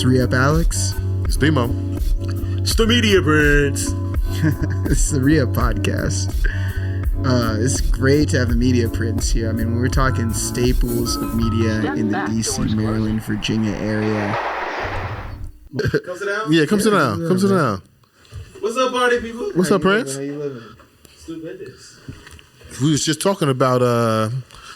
It's Re-Up Alex. It's Demo. It's the Media Prince. It's the Re-Up podcast. It's great to have the Media Prince here. I mean, when we're talking staples of media in the DC, Maryland, Virginia area. Come sit down? Yeah, come sit down. Come sit down. What's up, party people? What's up, Prince? How you living? Stupendous. We was just talking about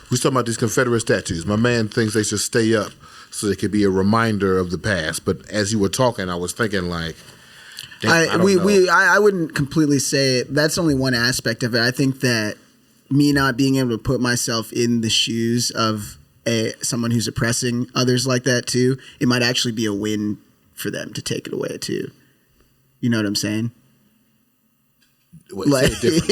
these Confederate statues. My man thinks they should stay up so they could be a reminder of the past. But as you were talking, I was thinking like, I wouldn't completely say it. That's only one aspect of it. I think that me not being able to put myself in the shoes of someone who's oppressing others like that too, it might actually be a win for them to take it away too. You know what I'm saying? Wait, like, say it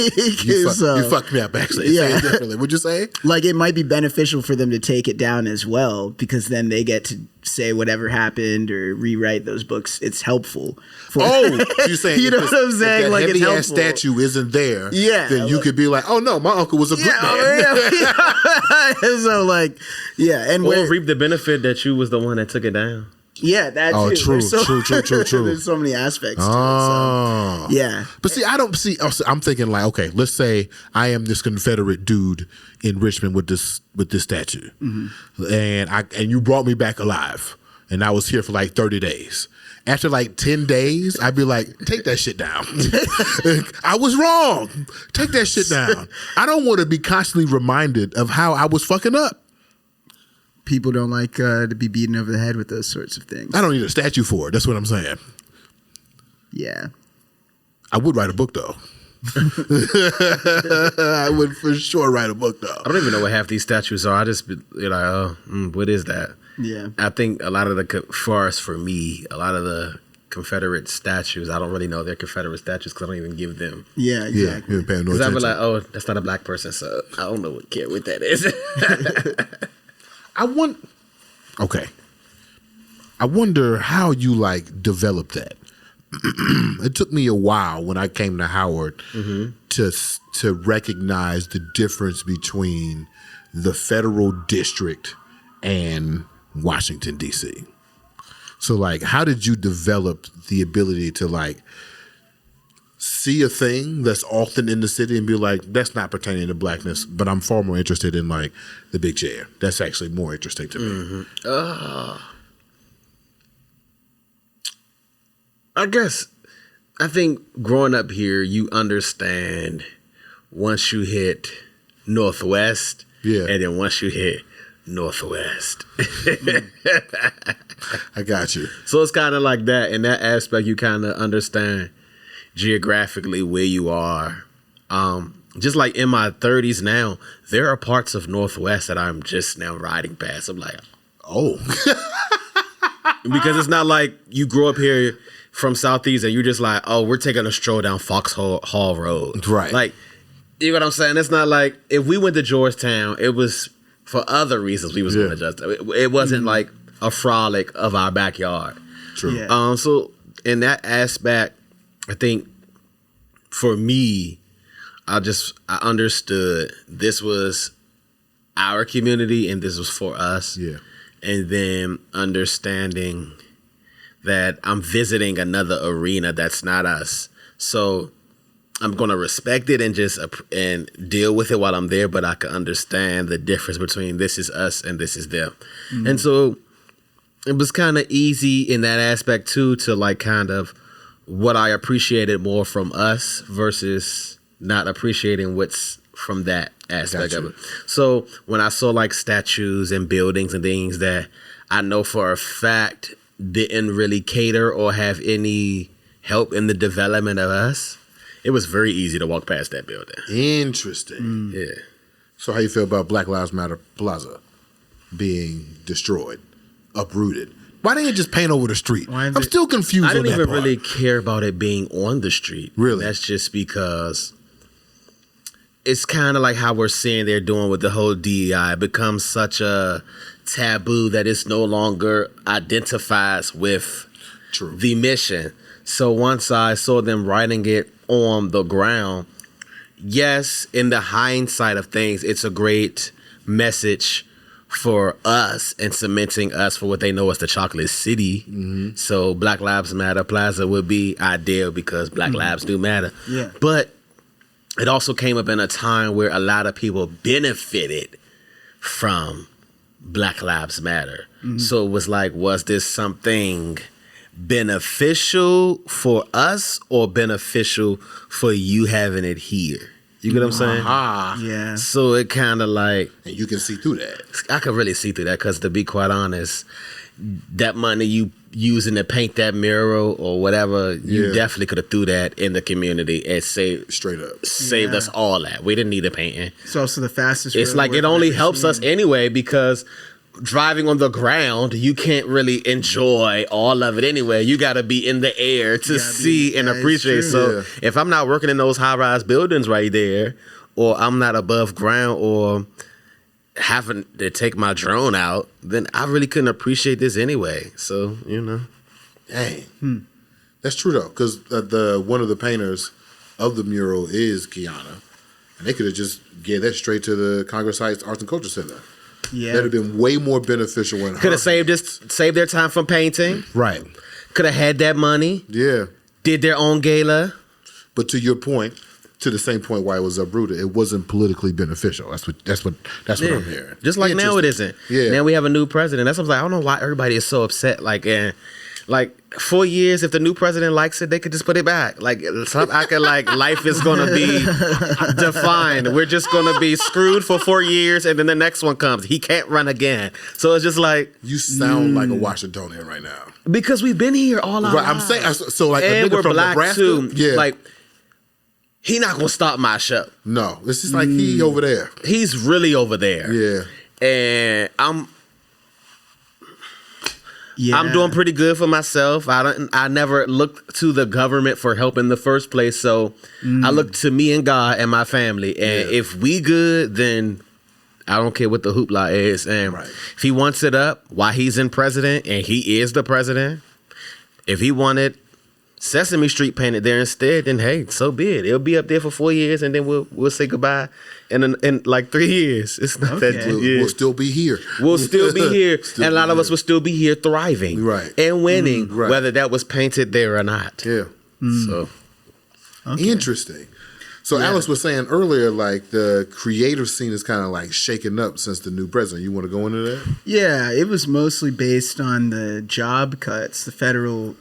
differently. You fucked me up actually. Yeah. Say it differently. What'd you say? Like, it might be beneficial for them to take it down as well, because then they get to say whatever happened or rewrite those books. It's helpful. You're saying you know what I'm saying? If like, heavy it's ass statue isn't there, then you could be like, oh no, my uncle was a good man. So like, yeah, and or reap the benefit that you was the one that took it down. Yeah, that's true. There's so many aspects to it. So, yeah. But see, I don't see. I'm thinking like, okay, let's say I am this Confederate dude in Richmond with this statue, and you brought me back alive, and I was here for like 30 days. After like 10 days, I'd be like, take that shit down. I was wrong. Take that shit down. I don't want to be constantly reminded of how I was fucking up. People don't like to be beaten over the head with those sorts of things. I don't need a statue for it. That's what I'm saying. Yeah. I would write a book, though. I would for sure write a book, though. I don't even know what half these statues are. I just be like, what is that? Yeah. I think a lot of for me, a lot of the Confederate statues, I don't really know they're Confederate statues because I don't even give them. Yeah, exactly. Because I'd be like, oh, that's not a black person, so I don't know what that is. I wonder how you like developed that. It took me a while when I came to Howard to recognize the difference between the federal district and Washington, D.C. So like, how did you develop the ability to like see a thing that's often in the city and be like, that's not pertaining to blackness, but I'm far more interested in like the big chair. That's actually more interesting to me. I think growing up here, you understand once you hit Northwest, and then once you hit Northwest. I got you. So it's kind of like that. In that aspect, you kind of understand geographically where you are. Just like in my 30s now, there are parts of Northwest that I'm just now riding past. I'm like, oh. Because it's not like you grew up here from Southeast and you're just like, oh, we're taking a stroll down Foxhall Road. Right. Like, you know what I'm saying? It's not like if we went to Georgetown, it was for other reasons we was going to just, it wasn't like a frolic of our backyard. True. Yeah. So in that aspect, I think for me, I understood this was our community and this was for us. Yeah. And then understanding that I'm visiting another arena that's not us. So I'm going to respect it and deal with it while I'm there, but I can understand the difference between this is us and this is them. Mm-hmm. And so it was kind of easy in that aspect too, to like kind of what I appreciated more from us versus not appreciating what's from that aspect of it. So when I saw like statues and buildings and things that I know for a fact didn't really cater or have any help in the development of us, it was very easy to walk past that building. Interesting. Yeah. So how you feel about Black Lives Matter Plaza being destroyed, uprooted? Why didn't you just paint over the street? I'm still confused. I didn't even part. really care about it being on the street. Really? That's just because it's kind of like how we're seeing they're doing with the whole DEI. It becomes such a taboo that it's no longer identifies with the mission. So once I saw them writing it on the ground, yes, in the hindsight of things, it's a great message for us and cementing us for what they know as the Chocolate City. So Black Lives Matter Plaza would be ideal because Black lives do matter. Yeah. But it also came up in a time where a lot of people benefited from Black Lives Matter. So it was like, was this something beneficial for us or beneficial for you having it here? You get what I'm saying? Yeah. So it kind of like, And you can see through that. I could really see through that because to be quite honest, that money you using to paint that mural or whatever, you definitely could have threw that in the community and saved Straight up. us all that. We didn't need a painting. It's also the fastest. It's road like work it I've only ever helps us seen. anyway because driving on the ground, you can't really enjoy all of it anyway. You got to be in the air to see and that is appreciate. true. So Yeah. if I'm not working in those high-rise buildings right there, or I'm not above ground, or having to take my drone out, then I really couldn't appreciate this anyway. So, Dang. That's true though, because the one of the painters of the mural is Kiana, and they could have just gave that straight to the Congress Heights Arts and Culture Center. Yeah. That'd have been way more beneficial when could have saved their time from painting. Right. Could have had that money. Yeah. Did their own gala. But to your point, to the same point why it was uprooted, it wasn't politically beneficial. That's what I'm hearing. Just like now it isn't. Yeah. Now we have a new president. That's what I'm like. I don't know why everybody is so upset. Like 4 years, if the new president likes it, they could just put it back. Like stop acting like life is gonna be defined. We're just gonna be screwed for 4 years, and then the next one comes. He can't run again. So it's just like You sound like a Washingtonian right now. because we've been here all our Right, I'm lives. saying so like a and nigga we're from black Nebraska. too. Yeah. Like he not gonna stop my show. No, it's just like he over there. He's really over there. Yeah. And I'm Yeah. doing pretty good for myself. I never looked to the government for help in the first place. So I look to me and God and my family. And Yeah. if we good, then I don't care what the hoopla is. And Right. if he wants it up while he's in president, and he is the president, if he wanted Sesame Street painted there instead, then hey, so be it. It'll be up there for 4 years, and then we'll say goodbye in like 3 years. It's not that Okay. We'll still be here. We'll still be here, Still and a lot be of us here. will still be here thriving, Right. and winning, right. whether that was painted there or not. Yeah. So Interesting. So Alice was saying earlier, like the creative scene is kind of like shaken up since the new president. You want to go into that? Yeah, it was mostly based on the job cuts, the federal,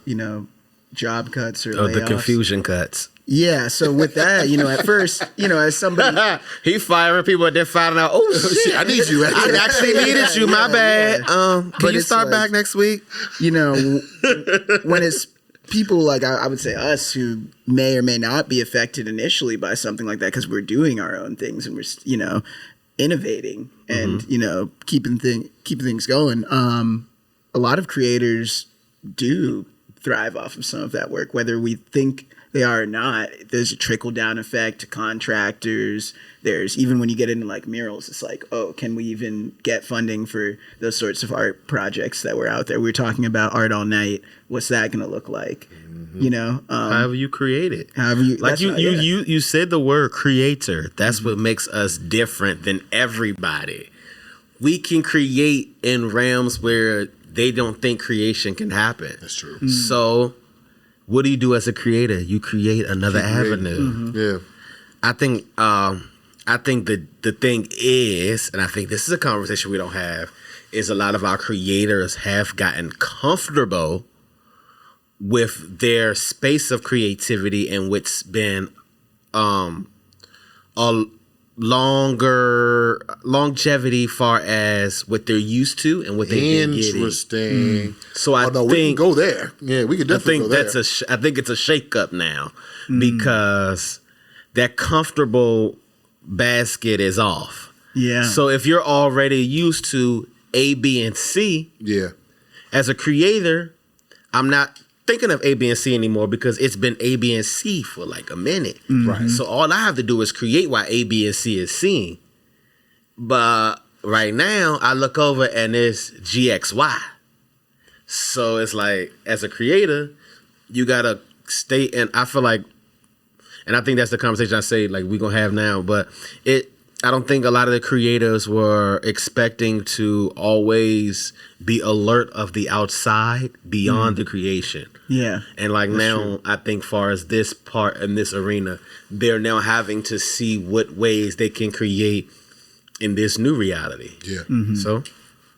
job cuts or the layoffs. confusion cuts. Yeah, so with that, at first, as somebody, He firing people, and then finding out, oh shit, I need you. I actually needed you. My bad. Can But you it's start like- back next week? when it's people like I would say us who may or may not be affected initially by something like that because we're doing our own things and we're innovating and keeping things going. A lot of creators do thrive off of some of that work, whether we think they are or not. There's a trickle down effect to contractors. There's even when you get into like murals, it's like, oh, can we even get funding for those sorts of art projects that were out there? We were talking about Art All Night. What's that going to look like? However you create it. However you, Like that's you, right, you, yeah. you said the word creator. That's what makes us different than everybody. We can create in realms where they don't think creation can happen. That's true. So, what do you do as a creator? You create another avenue. Yeah. I think the thing is, and I think this is a conversation we don't have, is a lot of our creators have gotten comfortable with their space of creativity and what's been a longer longevity far as what they're used to and what they've been getting. Interesting. So I we can think go there. Yeah, we could I definitely think go there. that's I think it's a shakeup now because that comfortable basket is off. Yeah. So if you're already used to A, B, and C, yeah. as a creator, I'm not thinking of A, B, and C anymore because it's been A, B, and C for like a minute. Right. So all I have to do is create while A, B, and C is seeing. But right now, I look over and it's GXY. So it's like, as a creator, you gotta stay, and I feel like, and I think that's the conversation I say like we gonna have now. But I don't think a lot of the creators were expecting to always be alert of the outside beyond the creation. Yeah. And like now, I think far as this part in this arena, they're now having to see what ways they can create in this new reality. Yeah. So,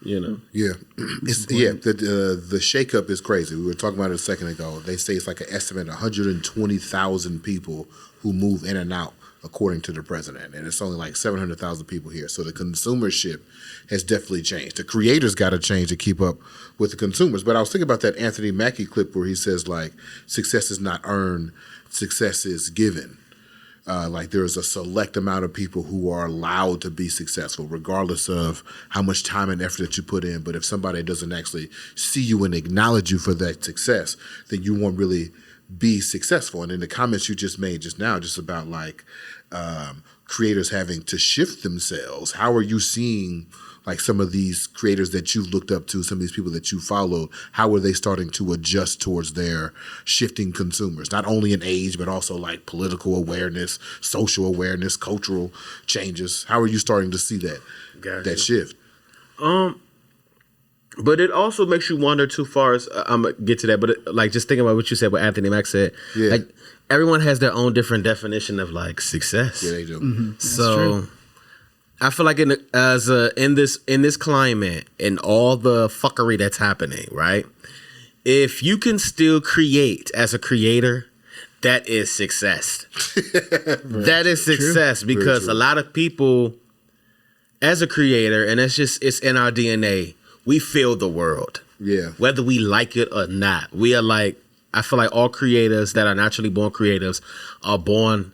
you know. Yeah. The shakeup is crazy. We were talking about it a second ago. They say it's like an estimate 120,000 people who move in and out according to the president. And it's only like 700,000 people here. So the consumership has definitely changed. The creators got to change to keep up with the consumers. But I was thinking about that Anthony Mackie clip where he says, like, success is not earned, success is given. Like there's a select amount of people who are allowed to be successful, regardless of how much time and effort that you put in. But if somebody doesn't actually see you and acknowledge you for that success, then you won't really be successful. And in the comments you just made just now, just about like creators having to shift themselves, how are you seeing like some of these creators that you've looked up to, some of these people that you followed, how are they starting to adjust towards their shifting consumers? Not only in age, but also like political awareness, social awareness, cultural changes. How are you starting to see that shift? But it also makes you wonder too far as I'm gonna get to that, but like just thinking about what you said, what Anthony Mack said, like everyone has their own different definition of like success. Yeah, they do. So I feel like in this climate and all the fuckery that's happening, right? If you can still create as a creator, that is success. That is success because a lot of people, as a creator, and it's in our DNA, we feel the world. Yeah. Whether we like it or not. We are like, I feel like all creators that are naturally born creatives are born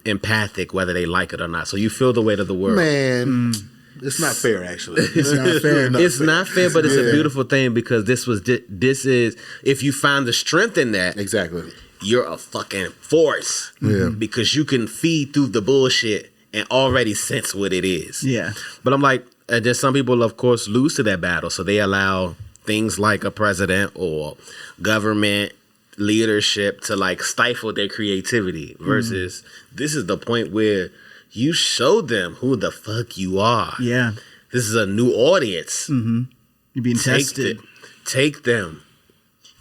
empathic, whether they like it or not. So you feel the weight of the world. Man, it's not fair, actually. It's not fair. It's not fair, but it's a beautiful thing because this is, if you find the strength in that. Exactly. You're a fucking force. Yeah. Because you can feed through the bullshit and already sense what it is. Yeah. But I'm like, there's some people, of course, lose to that battle. So they allow things like a president or government leadership to like stifle their creativity versus this is the point where you show them who the fuck you are. Yeah. This is a new audience. You're being tested. Take them.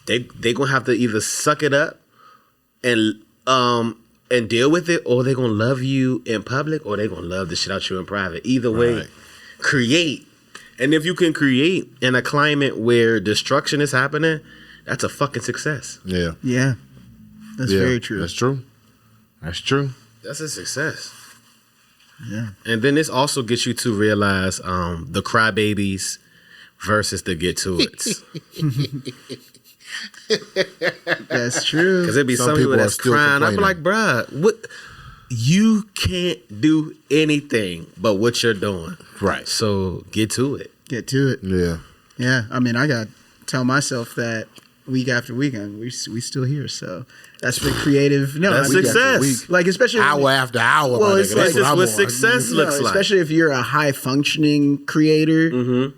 They gonna have to either suck it up and deal with it, or they're gonna love you in public, or they're gonna love the shit out you in private. Either way, create. And if you can create in a climate where destruction is happening, that's a fucking success. Yeah. Yeah. That's very true. That's true. That's true. That's a success. Yeah. And then this also gets you to realize the crybabies versus the get to it's. That's true. Because there'd be some people that's crying. I'd be like, bruh, what? You can't do anything but what you're doing. Right. So get to it. Get to it. Yeah. Yeah. I mean, I got to tell myself that week after week, and we still here. So that's pretty creative. No, that's success. Like, especially hour after hour. Well, it's this is what success looks like. Especially if you're a high functioning creator,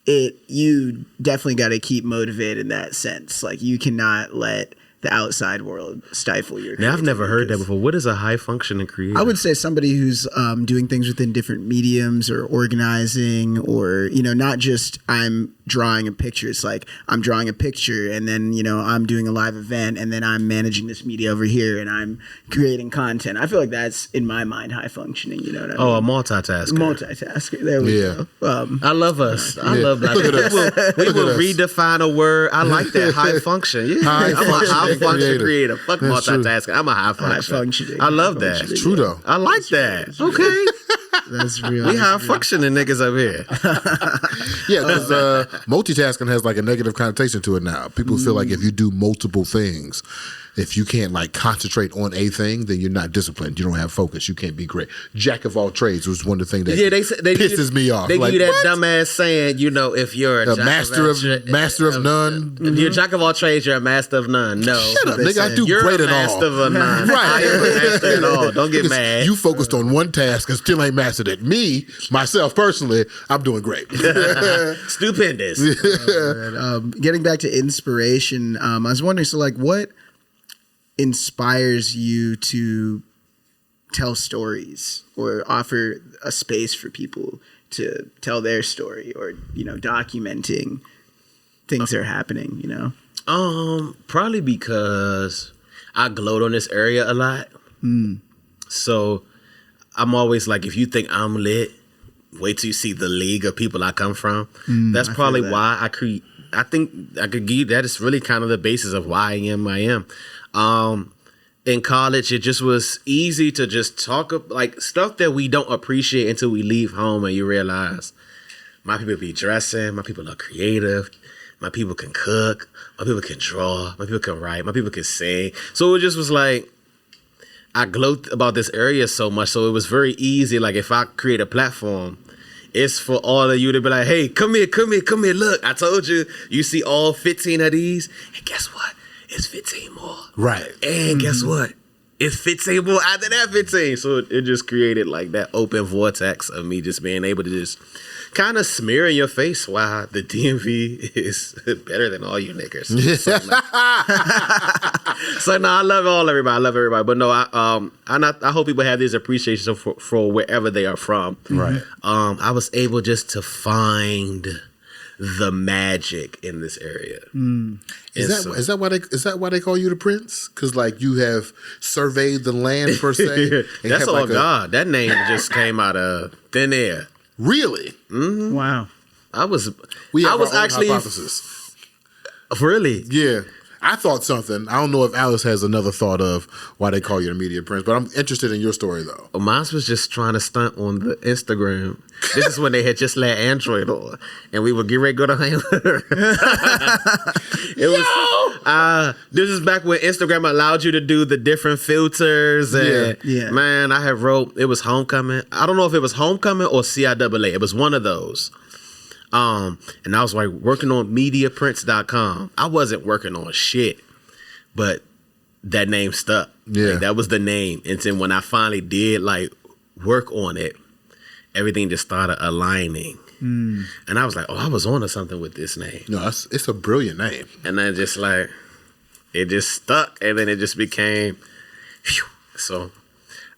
you definitely got to keep motivated in that sense. Like, you cannot let the outside world stifle your creativity. Now, I've never heard that before. What is a high functioning creator? I would say somebody who's doing things within different mediums or organizing, or, not just I'm drawing a picture. It's like I'm drawing a picture and then, I'm doing a live event and then I'm managing this media over here and I'm creating content. I feel like that's, in my mind, high functioning. You know what I mean? Oh, a multitasker. Multitasker. There we go. I love us. I love that. We will redefine a word. I like that. High function. Yeah. I'm a high function creator. Fuck multitasking. I'm a high functioning. I love that. It's true, though. I like that. Okay. That's real. We high functioning niggas up here. Yeah, because multitasking has like a negative connotation to it now. People feel like if you do multiple things, if you can't like concentrate on a thing, then you're not disciplined. You don't have focus. You can't be great. Jack of all trades was one of the things that pisses me off. They like, give you that dumbass saying, if you're a master of none. You're a jack of all trades, you're a master of none. No. Shut up, nigga. I do great at all. You're a master of none. Right. I am a master at all. Don't get mad. You focused on one task and still ain't mastered it. Me, myself, personally, I'm doing great. Stupendous. Getting back to inspiration, I was wondering, so like what inspires you to tell stories or offer a space for people to tell their story, or documenting things that are happening, Probably because I gloat on this area a lot. So I'm always like, if you think I'm lit, wait till you see the league of people I come from. That's probably why I think I could give that is really kind of the basis of why I am. In college, it just was easy to just talk like stuff that we don't appreciate until we leave home and you realize my people be dressing, my people are creative, my people can cook, my people can draw, my people can write, my people can sing. So it just was like, I gloat about this area so much, so it was very easy. Like if I create a platform, it's for all of you to be like, hey, come here. Look, I told you, you see all 15 of these, and guess what? It's 15 more. Right. And guess what? It's 15 more after that 15. So it just created like that open vortex of me just being able to just kind of smear in your face why the DMV is better than all you niggas. So no, I love everybody. I love everybody. But no, I hope people have this appreciation for wherever they are from. Right. I was able just to find the magic in this area. Is that why they call you the Prince? Because like you have surveyed the land per se. That's all God. That name just came out of thin air. Really? Mm-hmm. Wow. I was actually hypothesis. Really? Yeah. I thought something. I don't know if Alice has another thought of why they call you the media prince, but I'm interested in your story though. Well, mine was just trying to stunt on the Instagram. This is when they had just let Android on, and we were getting ready to go to hang with her. This is back when Instagram allowed you to do the different filters. And yeah. Man, I had wrote, it was Homecoming. I don't know if it was Homecoming or CIAA. It was one of those. And I was like working on mediaprints.com. I wasn't working on shit, but that name stuck. Yeah. Like, that was the name. And then when I finally did like work on it, everything just started aligning. And I was like, oh, I was onto something with this name. No, it's a brilliant name. And then just like, it just stuck. And then it just became, phew. So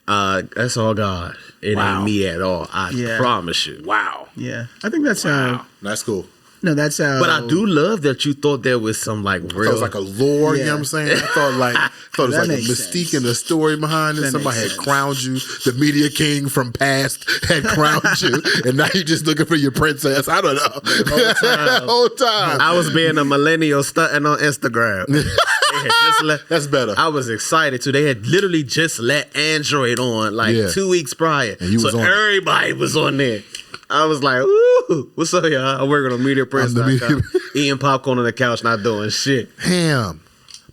that's all God. It ain't me at all. I promise you. Wow. Yeah. I think that's that's cool. No, that's how. But I do love that you thought there was some like real. It was like a lore, you know what I'm saying? I thought it was like a mystique and a story behind it. That Somebody had makes crowned you. The media king from past had crowned you. And now you're just looking for your princess. I don't know. The whole time. I was being a millennial stunting on Instagram. That's better. I was excited too. They had literally just let Android on like 2 weeks prior. And you was on everybody was on there. I was like, ooh, what's up, y'all? I'm working on MediaPrince.com, eating popcorn on the couch, not doing shit. Damn.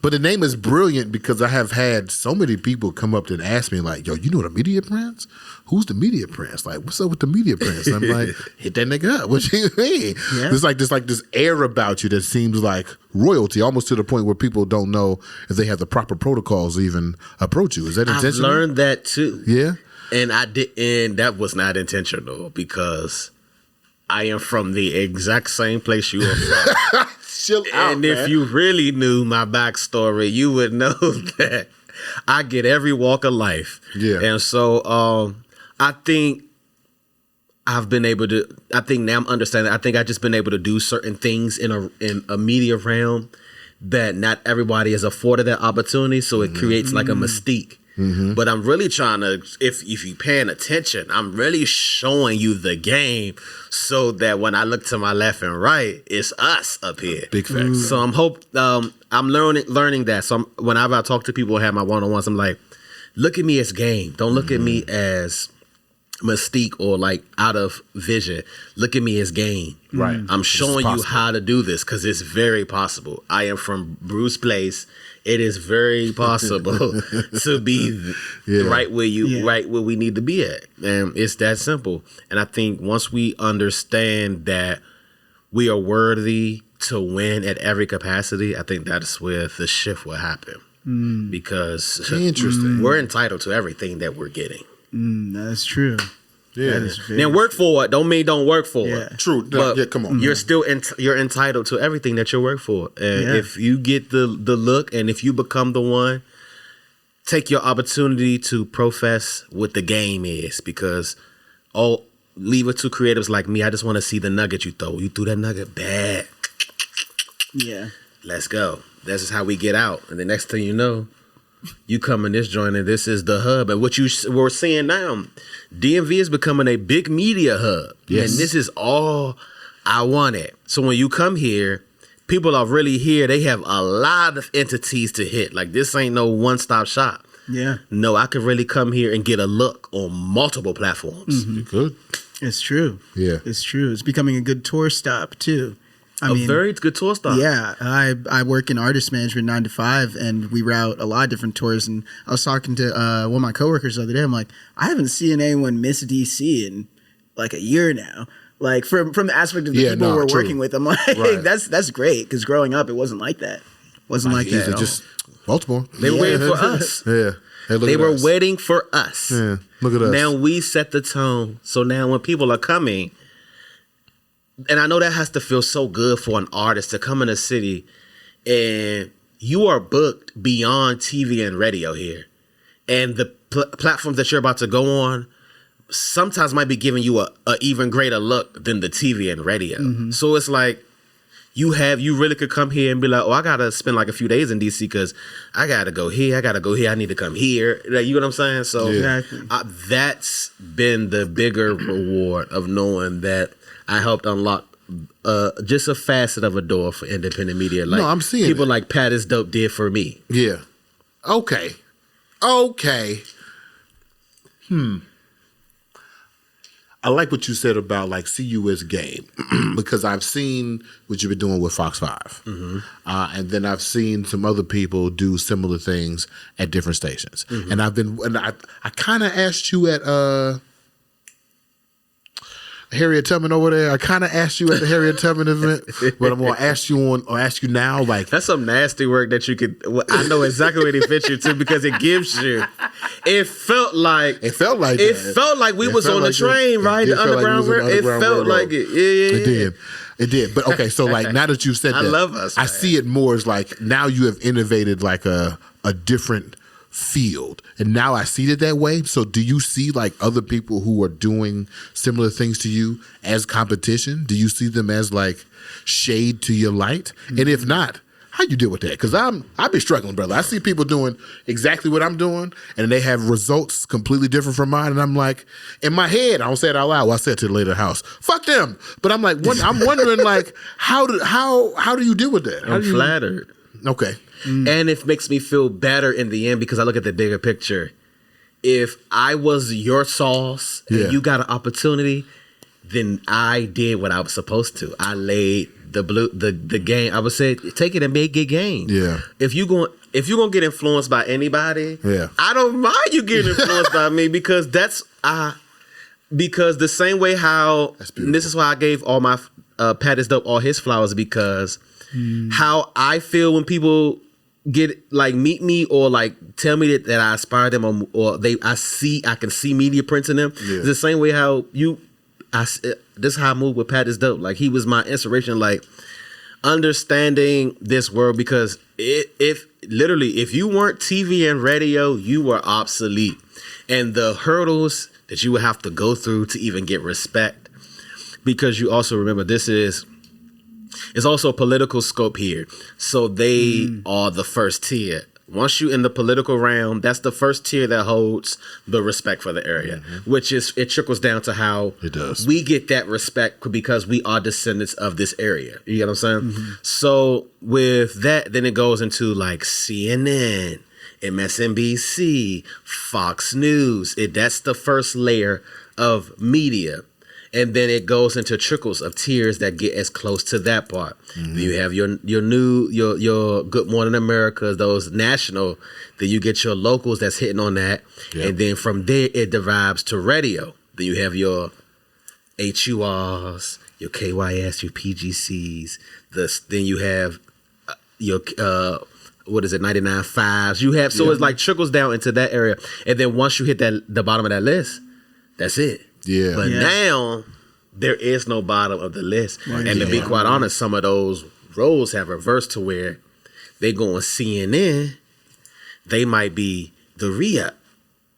But the name is brilliant because I have had so many people come up and ask me like, yo, you know the Media Prince? Who's the Media Prince? Like, what's up with the Media Prince? And I'm like, hit that nigga up. What you mean? Yeah. There's like this air about you that seems like royalty, almost to the point where people don't know if they have the proper protocols to even approach you. Is that intentional? I've learned that too. Yeah. And that was not intentional because I am from the exact same place you are from. Chill out, and if you really knew my backstory, you would know that I get every walk of life. Yeah. And so I think now I'm understanding. I think I've just been able to do certain things in a media realm that not everybody is afforded that opportunity. So it creates like a mystique. Mm-hmm. But I'm really trying to, if you're paying attention, I'm really showing you the game so that when I look to my left and right, it's us up here. Big facts. So I'm learning that. So whenever I talk to people and have my one-on-ones, I'm like, look at me as game. Don't look at me as mystique or like out of vision. Look at me as game. Right. I'm showing you how to do this because it's very possible. I am from Bruce Place. It is very possible to be right where we need to be at. And it's that simple. And I think once we understand that we are worthy to win at every capacity, I think that's where the shift will happen. Because we're entitled to everything that we're getting. That's true. Yeah. Then work for it. Don't mean don't work for it. True. But come on. You're still you're entitled to everything that you work for. And if you get the look and if you become the one take your opportunity to profess what the game is, because leave it to creatives like me. I just want to see the nugget you throw. You threw that nugget bad. Yeah. Let's go. This is how we get out. And the next thing you know, you come in this joint and this is the hub. And what we're seeing now, DMV is becoming a big media hub. Yes. And this is all I wanted. So when you come here, people are really here. They have a lot of entities to hit. Like, this ain't no one-stop shop. Yeah. No, I could really come here and get a look on multiple platforms. You could. It's true. Yeah. It's true. It's becoming a good tour stop too. A very good tour stop. Yeah, I work in artist management 9 to 5, and we route a lot of different tours. And I was talking to one of my coworkers the other day. I'm like, I haven't seen anyone miss DC in like a year now. Like from the aspect of the people we're working with, I'm like, that's great, because growing up it wasn't like that. Wasn't like that. Just Baltimore. They were waiting for us. Yeah. Hey, they were waiting for us. Yeah. Look at us. Now we set the tone. So now when people are coming, and I know that has to feel so good for an artist to come in a city and you are booked beyond TV and radio here. And the platforms that you're about to go on sometimes might be giving you a even greater look than the TV and radio. Mm-hmm. So it's like you really could come here and be like, oh, I got to spend like a few days in DC because I got to go here. I need to come here. Like, you know what I'm saying? So that's been the bigger reward of knowing that I helped unlock just a facet of a door for independent media. Like, I'm seeing people like Pat is Dope did for me. Yeah. Okay. I like what you said about like see you as game because I've seen what you've been doing with Fox 5. Mm-hmm. And then I've seen some other people do similar things at different stations. Mm-hmm. And I kind of asked you at Harriet Tubman over there. I kind of asked you at the Harriet Tubman event, but I'm going to ask you now. Like, that's some nasty work that you could. I know exactly where it fits you to because it gives you. It felt like we was on the train, right? The Underground Railroad. It felt like it. Yeah. It did. But okay, so like now that you've said that, I love us. I see it more as like now you have innovated like a different field, and now I see it that way. So do you see like other people who are doing similar things to you as competition? Do you see them as like shade to your light? Mm-hmm. And if not, how you deal with that? Because I be struggling, brother. I see people doing exactly what I'm doing, and they have results completely different from mine. And I'm like, in my head, I don't say it out loud. Well, I said to the lady of the house, fuck them. But I'm like, I'm wondering like, how do you deal with that? I'm flattered. Okay. And it makes me feel better in the end because I look at the bigger picture. If I was your sauce and you got an opportunity, then I did what I was supposed to. I laid the game. I would say take it and make it game. Yeah. If you're gonna get influenced by anybody, I don't mind you getting influenced by me because because the same way how this is why I gave all my Pat is Dope all his flowers because how I feel when people get like meet me or like tell me that I inspire them or I can see media prints in them. It's the same way how this is how I move with Pat is Dope. Like he was my inspiration, like understanding this world because if you weren't TV and radio, you were obsolete. And the hurdles that you would have to go through to even get respect, because you also remember it's also a political scope here. So they are the first tier. Once you in the political realm, that's the first tier that holds the respect for the area, which is, it trickles down to how it does. We get that respect because we are descendants of this area. You get what I'm saying? Mm-hmm. So with that, then it goes into like CNN, MSNBC, Fox News. That's the first layer of media. And then it goes into trickles of tiers that get as close to that part. Mm-hmm. You have your Good Morning America, those national. Then you get your locals that's hitting on that. Yep. And then from there, it derives to radio. Then you have your HURs, your KYS, your PGCs. Then you have your 99.5s. You have it's like trickles down into that area. And then once you hit the bottom of that list, that's it. Yeah. But now there is no bottom of the list. Right. And to be quite honest, some of those roles have reversed to where they go on CNN. They might be the re-up.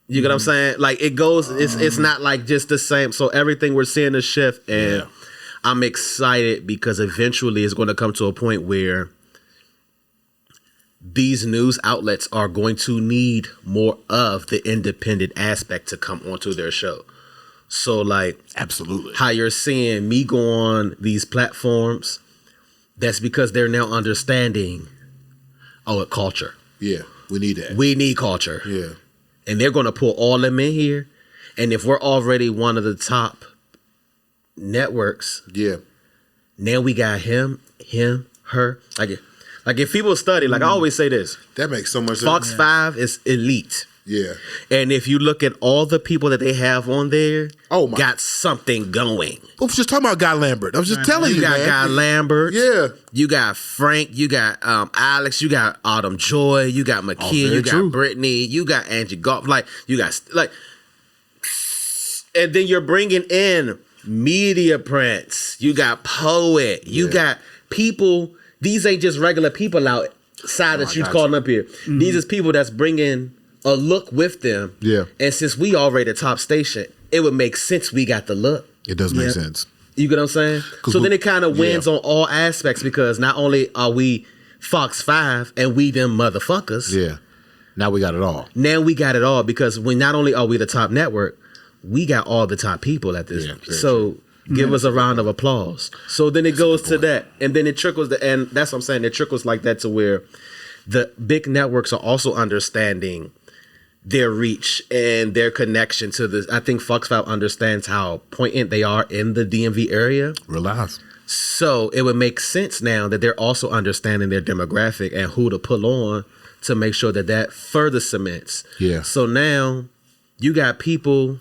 You get what I'm saying? Like it goes, it's not like just the same. So everything we're seeing a shift, and I'm excited because eventually it's going to come to a point where these news outlets are going to need more of the independent aspect to come onto their show. So like, absolutely, how you're seeing me go on these platforms, that's because they're now understanding, culture. Yeah, we need that. We need culture. Yeah. And they're going to pull all them in here. And if we're already one of the top networks, now we got him, her. Like if people study, like I always say this. That makes so much sense. Fox 5 is elite. Yeah. And if you look at all the people that they have on there, got something going. I was just talking about Guy Lambert. I was just telling you, got man. Guy Lambert. Yeah. You got Frank. You got Alex. You got Autumn Joy. You got McKee. You got Brittany. You got Angie Goff. Like you got and then you're bringing in media prints. You got Poet. You got people. These ain't just regular people outside that you calling up here. Mm-hmm. These is people that's bringing a look with them. Yeah. And since we already the top station, it would make sense we got the look. It does make sense. You get what I'm saying? So then it kind of wins on all aspects because not only are we Fox 5 and we them motherfuckers. Yeah. Now we got it all. Now we got it all because not only are we the top network, we got all the top people at this. So give us a round of applause. So then it goes to that. And then it trickles and that's what I'm saying. It trickles like that to where the big networks are also understanding their reach and their connection to this. I think Fox 5 understands how poignant they are in the DMV area. Real life. So it would make sense now that they're also understanding their demographic and who to pull on to make sure that further cements. Yeah. So now you got people,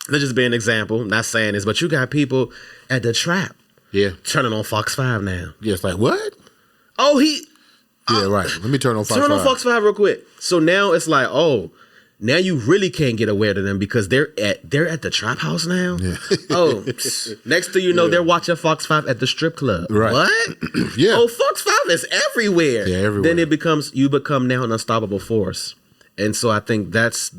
let's just be an example, I'm not saying this, but you got people at the Trap. Yeah. Turning on Fox 5 now. Yeah, it's like, what? Oh, yeah, right. Let me turn on Fox 5. Turn on Fox 5 real quick. So now it's like, now you really can't get aware to them because they're at the Trap House now. Yeah. Next thing you know, they're watching Fox 5 at the strip club. Right. What? Yeah. Oh, Fox 5 is everywhere. Yeah, everywhere. Then you become now an unstoppable force. And so I think that's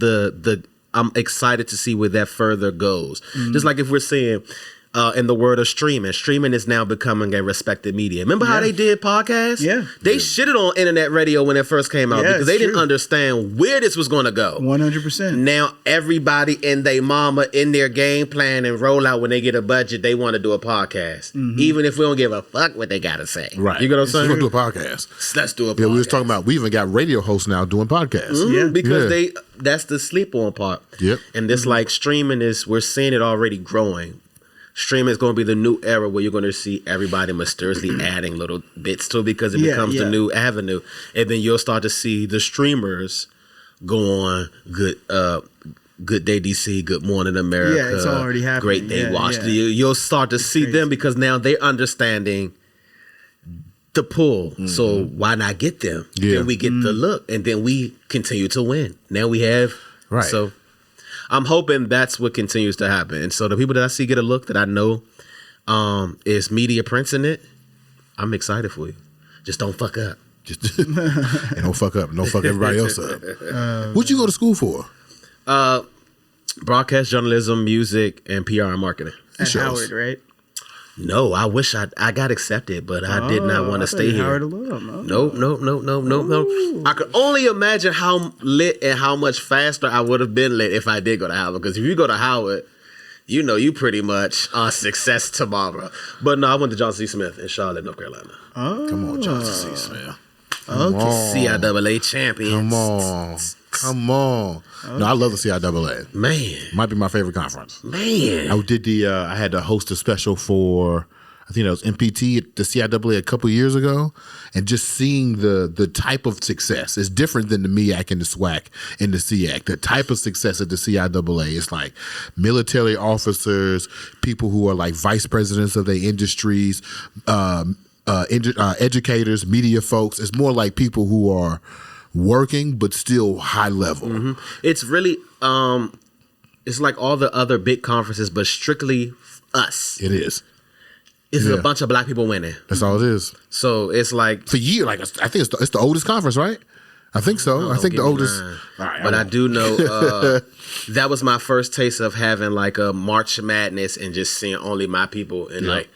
I'm excited to see where that further goes. Mm-hmm. Just like if we're seeing in the world of streaming is now becoming a respected media. Remember how they did podcasts? Yeah. They shitted on internet radio when it first came out because they didn't understand where this was going to go. 100%. Now everybody and they mama in their game plan and rollout when they get a budget, they want to do a podcast. Mm-hmm. Even if we don't give a fuck what they got to say. Right. You know what I'm saying? Let's do a podcast. Let's do a podcast. Yeah, we was talking about, we even got radio hosts now doing podcasts. Mm-hmm. Yeah. Because that's the sleep on part. Yep. And this like streaming we're seeing it already growing. Streaming is going to be the new era where you're going to see everybody mysteriously adding little bits to it because it becomes the new avenue. And then you'll start to see the streamers go on Good Day DC, Good Morning America. Yeah, it's already happening. Great Day Watch. You'll start to see them because now they're understanding the pull. Mm-hmm. So why not get them? Yeah. Then we get the look and then we continue to win. Now we have. Right. So I'm hoping that's what continues to happen. And so the people that I see get a look that I know is media prints in it, I'm excited for you. Just don't fuck up. And don't fuck up. Don't fuck everybody else up. What'd you go to school for? Broadcast journalism, music, and PR and marketing. At Howard, right? No, I wish I got accepted, but I did not want to stay here. Howard alone. No. I could only imagine how lit and how much faster I would have been lit if I did go to Howard. Because if you go to Howard, you know you pretty much are success tomorrow. But no, I went to Johnson C. Smith in Charlotte, North Carolina. Come on, Johnson C. Smith. Okay. CIAA champions. Come on. No, I love the CIAA. Man. Might be my favorite conference. Man. I had to host a special for, I think that was MPT at the CIAA a couple years ago. And just seeing the type of success is different than the MEAC and the SWAC and the SEAC. The type of success at the CIAA is like military officers, people who are like vice presidents of their industries, educators, media folks. It's more like people who are working but still high level. Mm-hmm. It's really it's like all the other big conferences but strictly us. It is. It's a bunch of black people winning. That's all it is. So it's like for years, like I think it's the oldest conference, right? I think so. I think the oldest. But I do know that was my first taste of having like a March Madness and just seeing only my people. And like,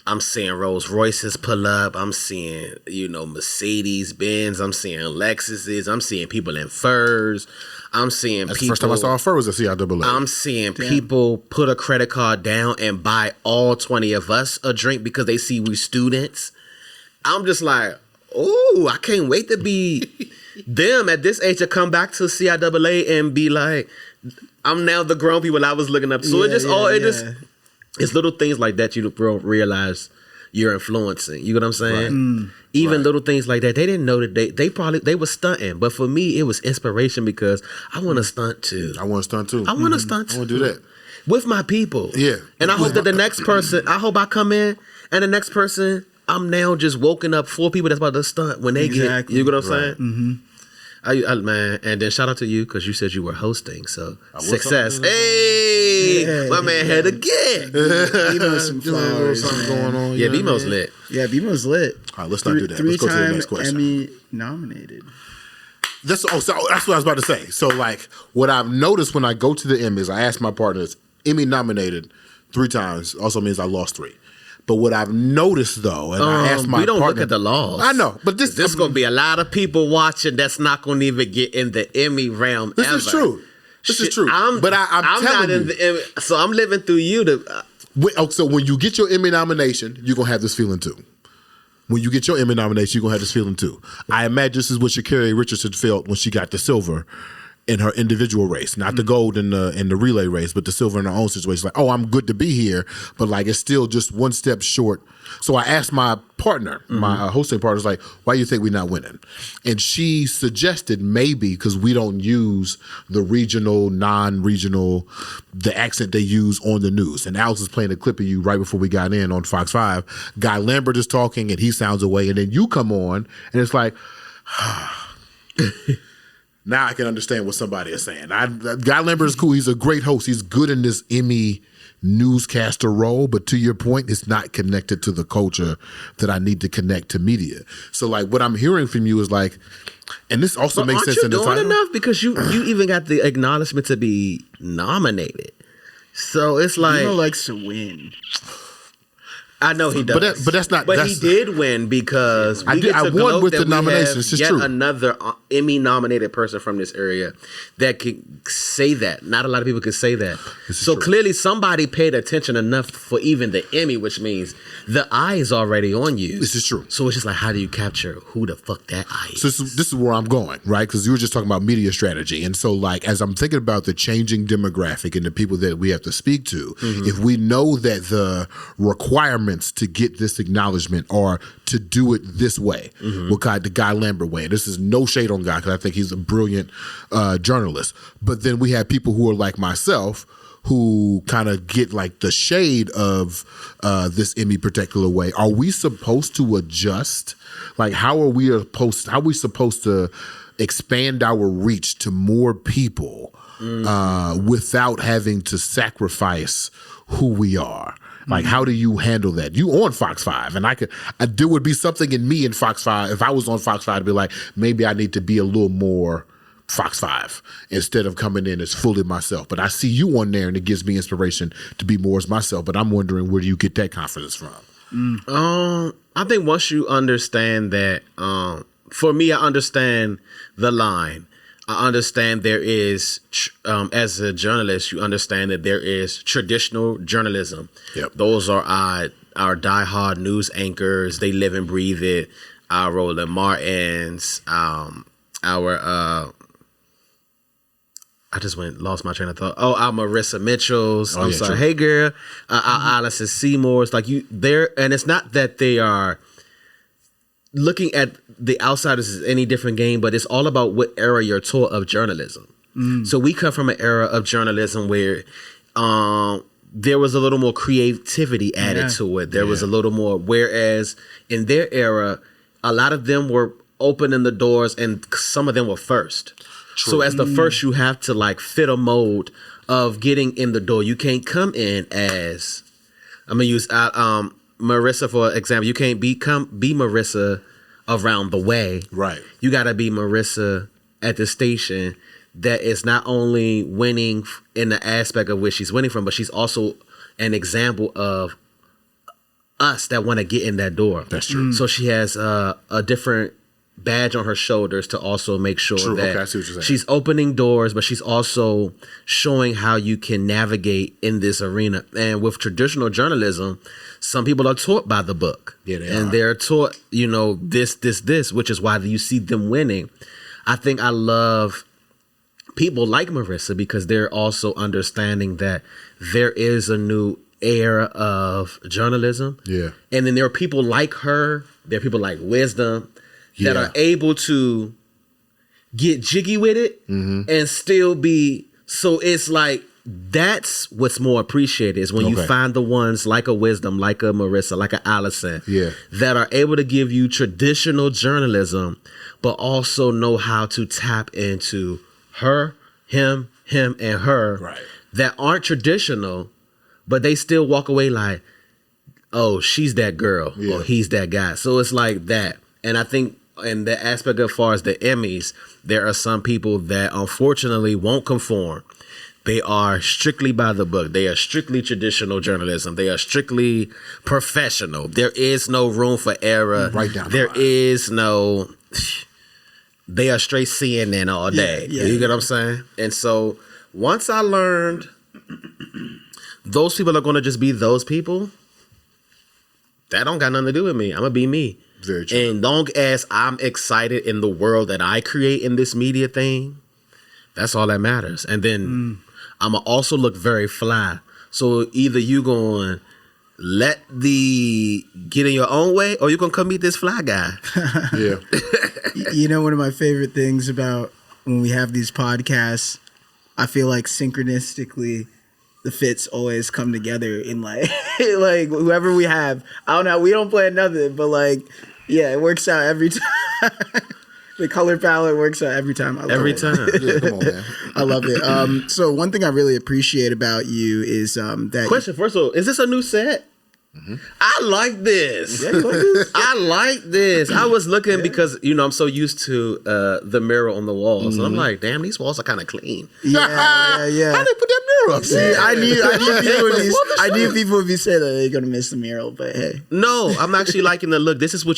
I'm seeing Rolls Royces pull up. I'm seeing, Mercedes Benz. I'm seeing Lexuses. I'm seeing people in furs. I'm seeing That's people. the first time I saw a fur was at CIAA. I'm seeing people put a credit card down and buy all 20 of us a drink because they see we students. I'm just like, oh, I can't wait to be them at this age to come back to CIAA and be like, I'm now the grown people I was looking up to. So it's little things like that you don't realize you're influencing. You know what I'm saying? Right. Even little things like that. They didn't know that they were stunting. But for me, it was inspiration because I want to stunt too. I want to stunt too. I want to stunt too. I want to do that. With my people. Yeah. And I hope that the next person, I hope I come in and the next person, I'm now just woken up 4 people that's about to stunt when they get, you know what I'm saying? Mm-hmm. Man, and then shout out to you because you said you were hosting, so success. Hey, my man had a get. BMO's some flowers, something going on. Yeah, BMO's lit. Yeah, BMO's lit. All right, let's not do that. Let's go to the next question. Emmy nominated. So that's what I was about to say. So like, what I've noticed when I go to the Emmys, I ask my partners, Emmy nominated 3 times also means I lost 3. But what I've noticed though, and I asked my partner, we don't look at the laws. I know, but this going to be a lot of people watching that's not going to even get in the Emmy realm. This is true. This is true. I'm telling not you. in the Emmy, so I'm living through you. So when you get your Emmy nomination, you're gonna have this feeling too. When you get your Emmy nomination, you're gonna have this feeling too. I imagine this is what Sha'Carri Richardson felt when she got the silver in her individual race, not the gold in the relay race, but the silver in her own situation. Like, oh, I'm good to be here, but like it's still just one step short. So I asked my partner, my hosting partner, like, why do you think we're not winning? And she suggested maybe because we don't use the regional, non-regional, the accent they use on the news. And Alex is playing a clip of you right before we got in on Fox 5. Guy Lambert is talking and he sounds away, and then you come on and it's like, now I can understand what somebody is saying. Guy Lambert is cool. He's a great host. He's good in this Emmy newscaster role, but to your point, it's not connected to the culture that I need to connect to media. So like what I'm hearing from you is like, and this also makes sense in the title. Aren't you doing enough? Because you even got the acknowledgement to be nominated. So it's like... He likes to win. I know he does, but that's not. But he did win because I won with the nomination. It's just yet true. Another Emmy-nominated person from this area that could say that. Not a lot of people could say that. So clearly, somebody paid attention enough for even the Emmy, which means the eye is already on you. This is true. So it's just like, how do you capture who the fuck that eye is? So this is where I'm going, right? Because you were just talking about media strategy, and so like as I'm thinking about the changing demographic and the people that we have to speak to, if we know that the requirements to get this acknowledgement are to do it this way, the Guy Lambert way. And this is no shade on Guy because I think he's a brilliant journalist. But then we have people who are like myself who kind of get like the shade of this Emmy particular way. Are we supposed to adjust? Like how are we supposed to expand our reach to more people without having to sacrifice who we are? Like, how do you handle that? You on Fox 5, and there would be something in me in Fox 5. If I was on Fox 5, to be like, maybe I need to be a little more Fox 5 instead of coming in as fully myself. But I see you on there, and it gives me inspiration to be more as myself. But I'm wondering, where do you get that confidence from? I think once you understand that, for me, I understand the line. I understand there is, as a journalist, you understand that there is traditional journalism. Yep. Those are our diehard news anchors. They live and breathe it. Our Roland Martins, I just lost my train of thought. Oh, our Marissa Mitchells. I'm sorry. True. Hey, girl. Our Allison Seymours. Like and it's not that they are looking at the outsiders is any different game, but it's all about what era you're taught of journalism. So we come from an era of journalism where there was a little more creativity added to it. There was a little more, whereas in their era, a lot of them were opening the doors and some of them were first. True. So as the first, you have to like fit a mold of getting in the door. You can't come in as, I'm going to use Marissa for example. You can't be Marissa around the way. Right. You got to be Marissa at the station that is not only winning in the aspect of where she's winning from, but she's also an example of us that want to get in that door. That's true. So she has a different badge on her shoulders to also make sure that I see what you're saying. she's opening doors, but she's also showing how you can navigate in this arena. And with traditional journalism, some people are taught by the book. Yeah, they and are. they're taught, this, which is why you see them winning. I think I love people like Marissa because they're also understanding that there is a new era of journalism. Yeah. And then there are people like her, there are people like Wisdom that are able to get jiggy with it and still be, so it's like, that's what's more appreciated is when you find the ones like a Wisdom, like a Marissa, like a Allison that are able to give you traditional journalism, but also know how to tap into her, him, and her that aren't traditional, but they still walk away like, oh, she's that girl or he's that guy. So it's like that. And I think in the aspect as far as the Emmys, there are some people that unfortunately won't conform. They are strictly by the book. They are strictly traditional journalism. They are strictly professional. There is no room for error. Right down the There line. is no... They are straight CNN all day. Yeah. You get what I'm saying? And so once I learned those people are going to just be those people, that don't got nothing to do with me. I'm going to be me. Very true. And long as I'm excited in the world that I create in this media thing, that's all that matters. And then I'm going to also look very fly. So either you going to let the get in your own way or you going to come meet this fly guy. Yeah. One of my favorite things about when we have these podcasts, I feel like synchronistically the fits always come together in like whoever we have. I don't know, we don't plan nothing, but it works out every time. The color palette works out every time. Every time. Yeah, come on, man. I love it. So one thing I really appreciate about you is that Question, first of all, is this a new set? I like this. Yeah, you like this? I like this. I was looking because, I'm so used to the mirror on the walls. And I'm like, damn, these walls are kind of clean. Yeah. How they put that mirror up? See, I knew people would be saying that they're gonna miss the mural, but hey. No, I'm actually liking the look. This is what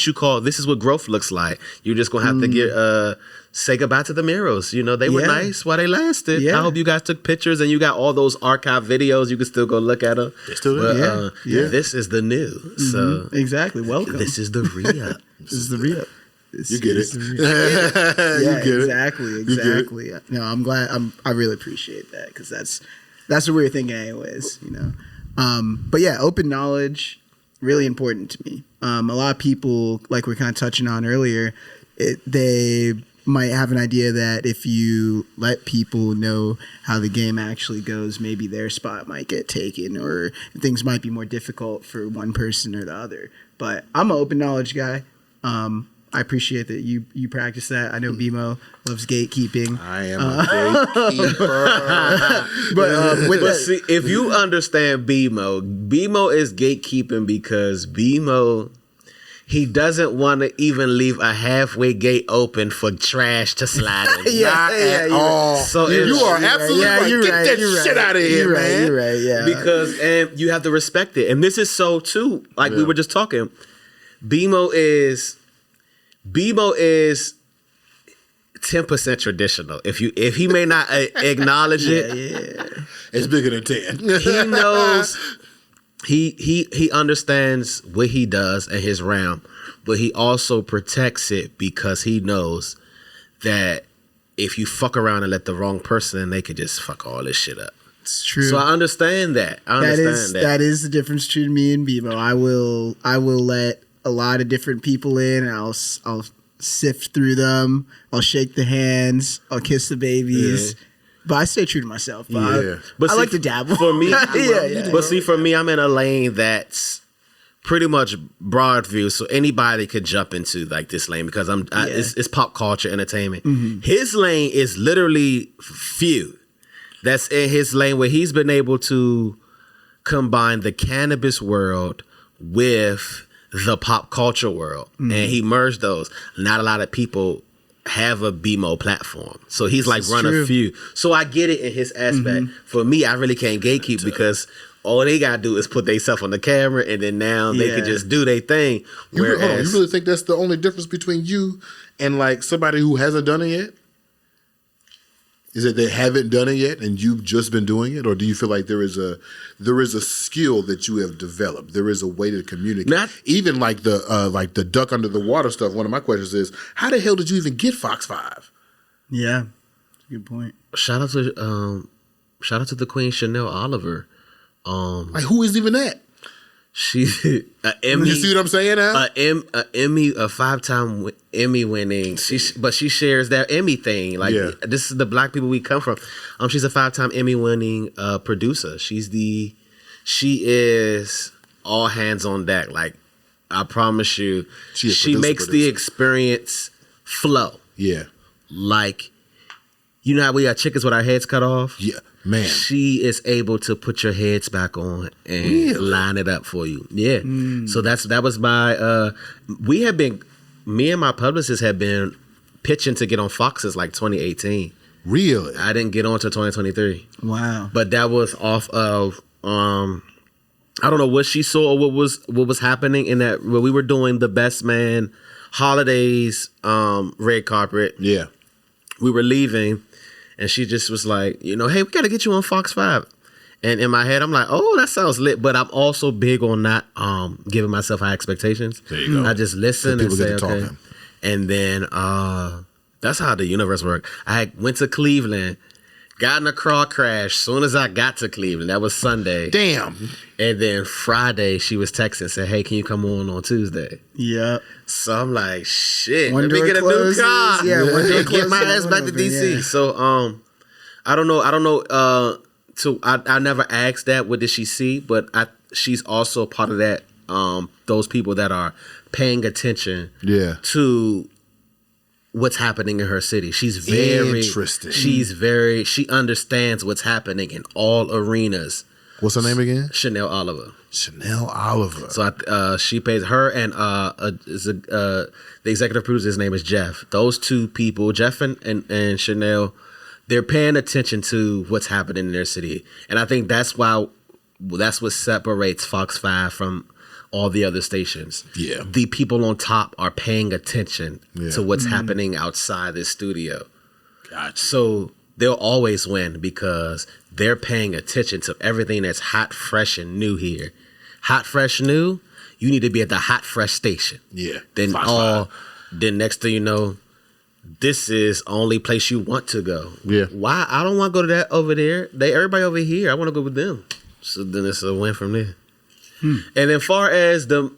growth looks like. You're just going to have to say goodbye to the murals. They were nice while they lasted. Yeah. I hope you guys took pictures and you got all those archive videos. You can still go look at them. They're still there. This is the new. So Exactly. Welcome. this is the re-up. This is the re-up. You get it. Yeah, get it. exactly. No, I'm glad. I really appreciate that because that's what we were thinking anyways, But yeah, open knowledge, really important to me. A lot of people, like we're kind of touching on earlier, they might have an idea that if you let people know how the game actually goes, maybe their spot might get taken or things might be more difficult for one person or the other. But I'm an open knowledge guy. I appreciate that you practice that. I know BMO loves gatekeeping. I am a gatekeeper. But see, if you understand BMO is gatekeeping because BMO, he doesn't want to even leave a halfway gate open for trash to slide in. Not at all. So you are absolutely right. You're Get right, that you're shit right. out of here, You're man. right, you're right, yeah. Because and you have to respect it. And this is so too, like we were just talking. BMO is 10% traditional. If he may not acknowledge it, It's bigger than 10. he knows he understands what he does in his realm, but he also protects it because he knows that if you fuck around and let the wrong person in, they could just fuck all this shit up. It's true. So I understand that. That is the difference between me and BMO. I will let a lot of different people in, and I'll sift through them. I'll shake the hands. I'll kiss the babies. Yeah. But I stay true to myself. But But I see, like to dabble. For me, yeah. But see, for me, I'm in a lane that's pretty much broad view, so anybody could jump into like this lane because it's pop culture entertainment. Mm-hmm. His lane is literally few. That's in his lane where he's been able to combine the cannabis world with the pop culture world, and he merged those. Not a lot of people have a BMO platform, so he's like run a few. So I get it in his aspect. For me, I really can't gatekeep because all they gotta do is put themselves on the camera, and then now they can just do their thing. You really think that's the only difference between you and like somebody who hasn't done it yet? Is that they haven't done it yet and you've just been doing it? Or do you feel like there is a skill that you have developed? There is a way to communicate. Even like the duck under the water stuff, one of my questions is, how the hell did you even get Fox 5? Yeah. Good point. Shout out to the Queen Chanel Oliver. Like, who is even that? She's an Emmy. You see what I'm saying now? A 5-time Emmy winning. She shares that Emmy thing. Like this is the black people we come from. She's a 5-time Emmy winning producer. She is all hands on deck. Like I promise you, she makes the experience flow. Yeah. Like, you know how we got chickens with our heads cut off? Yeah. Man. She is able to put your heads back on and line it up for you. Yeah. So that was my me and my publicist have been pitching to get on Fox since like 2018. Really? I didn't get on till 2023. Wow. But that was off of I don't know what she saw or what was happening in that when we were doing the Best Man holidays red carpet. Yeah. We were leaving. And she just was like, hey, we got to get you on Fox 5. And in my head, I'm like, oh, that sounds lit. But I'm also big on not giving myself high expectations. There you go. I just listen and say, okay. Talking. And then that's how the universe worked. I went to Cleveland, got in a car crash soon as I got to Cleveland. That was Sunday. Damn. And then Friday, she was texting and said, hey, can you come on Tuesday? Yeah. So I'm like, shit, let me get a new car. Yeah, get my ass back to DC. Yeah. So I don't know. So I never asked that. What did she see? But she's also part of that. Those people that are paying attention. To what's happening in her city. She's very interesting. She understands what's happening in all arenas. What's her name again? Chanel Oliver. Chanel Oliver. So she pays her and the executive producer's name is Jeff. Those two people, Jeff and Chanel, they're paying attention to what's happening in their city, and I think that's what separates Fox 5 from all the other stations. Yeah, the people on top are paying attention to what's happening outside this studio. Gotcha. So they'll always win because they're paying attention to everything that's hot, fresh, and new here. Hot, fresh, new, you need to be at the hot, fresh station. Yeah. Then next thing you know, this is only place you want to go. Yeah. Why? I don't want to go to that over there. Everybody over here, I want to go with them. So then it's a win from there. And then far as the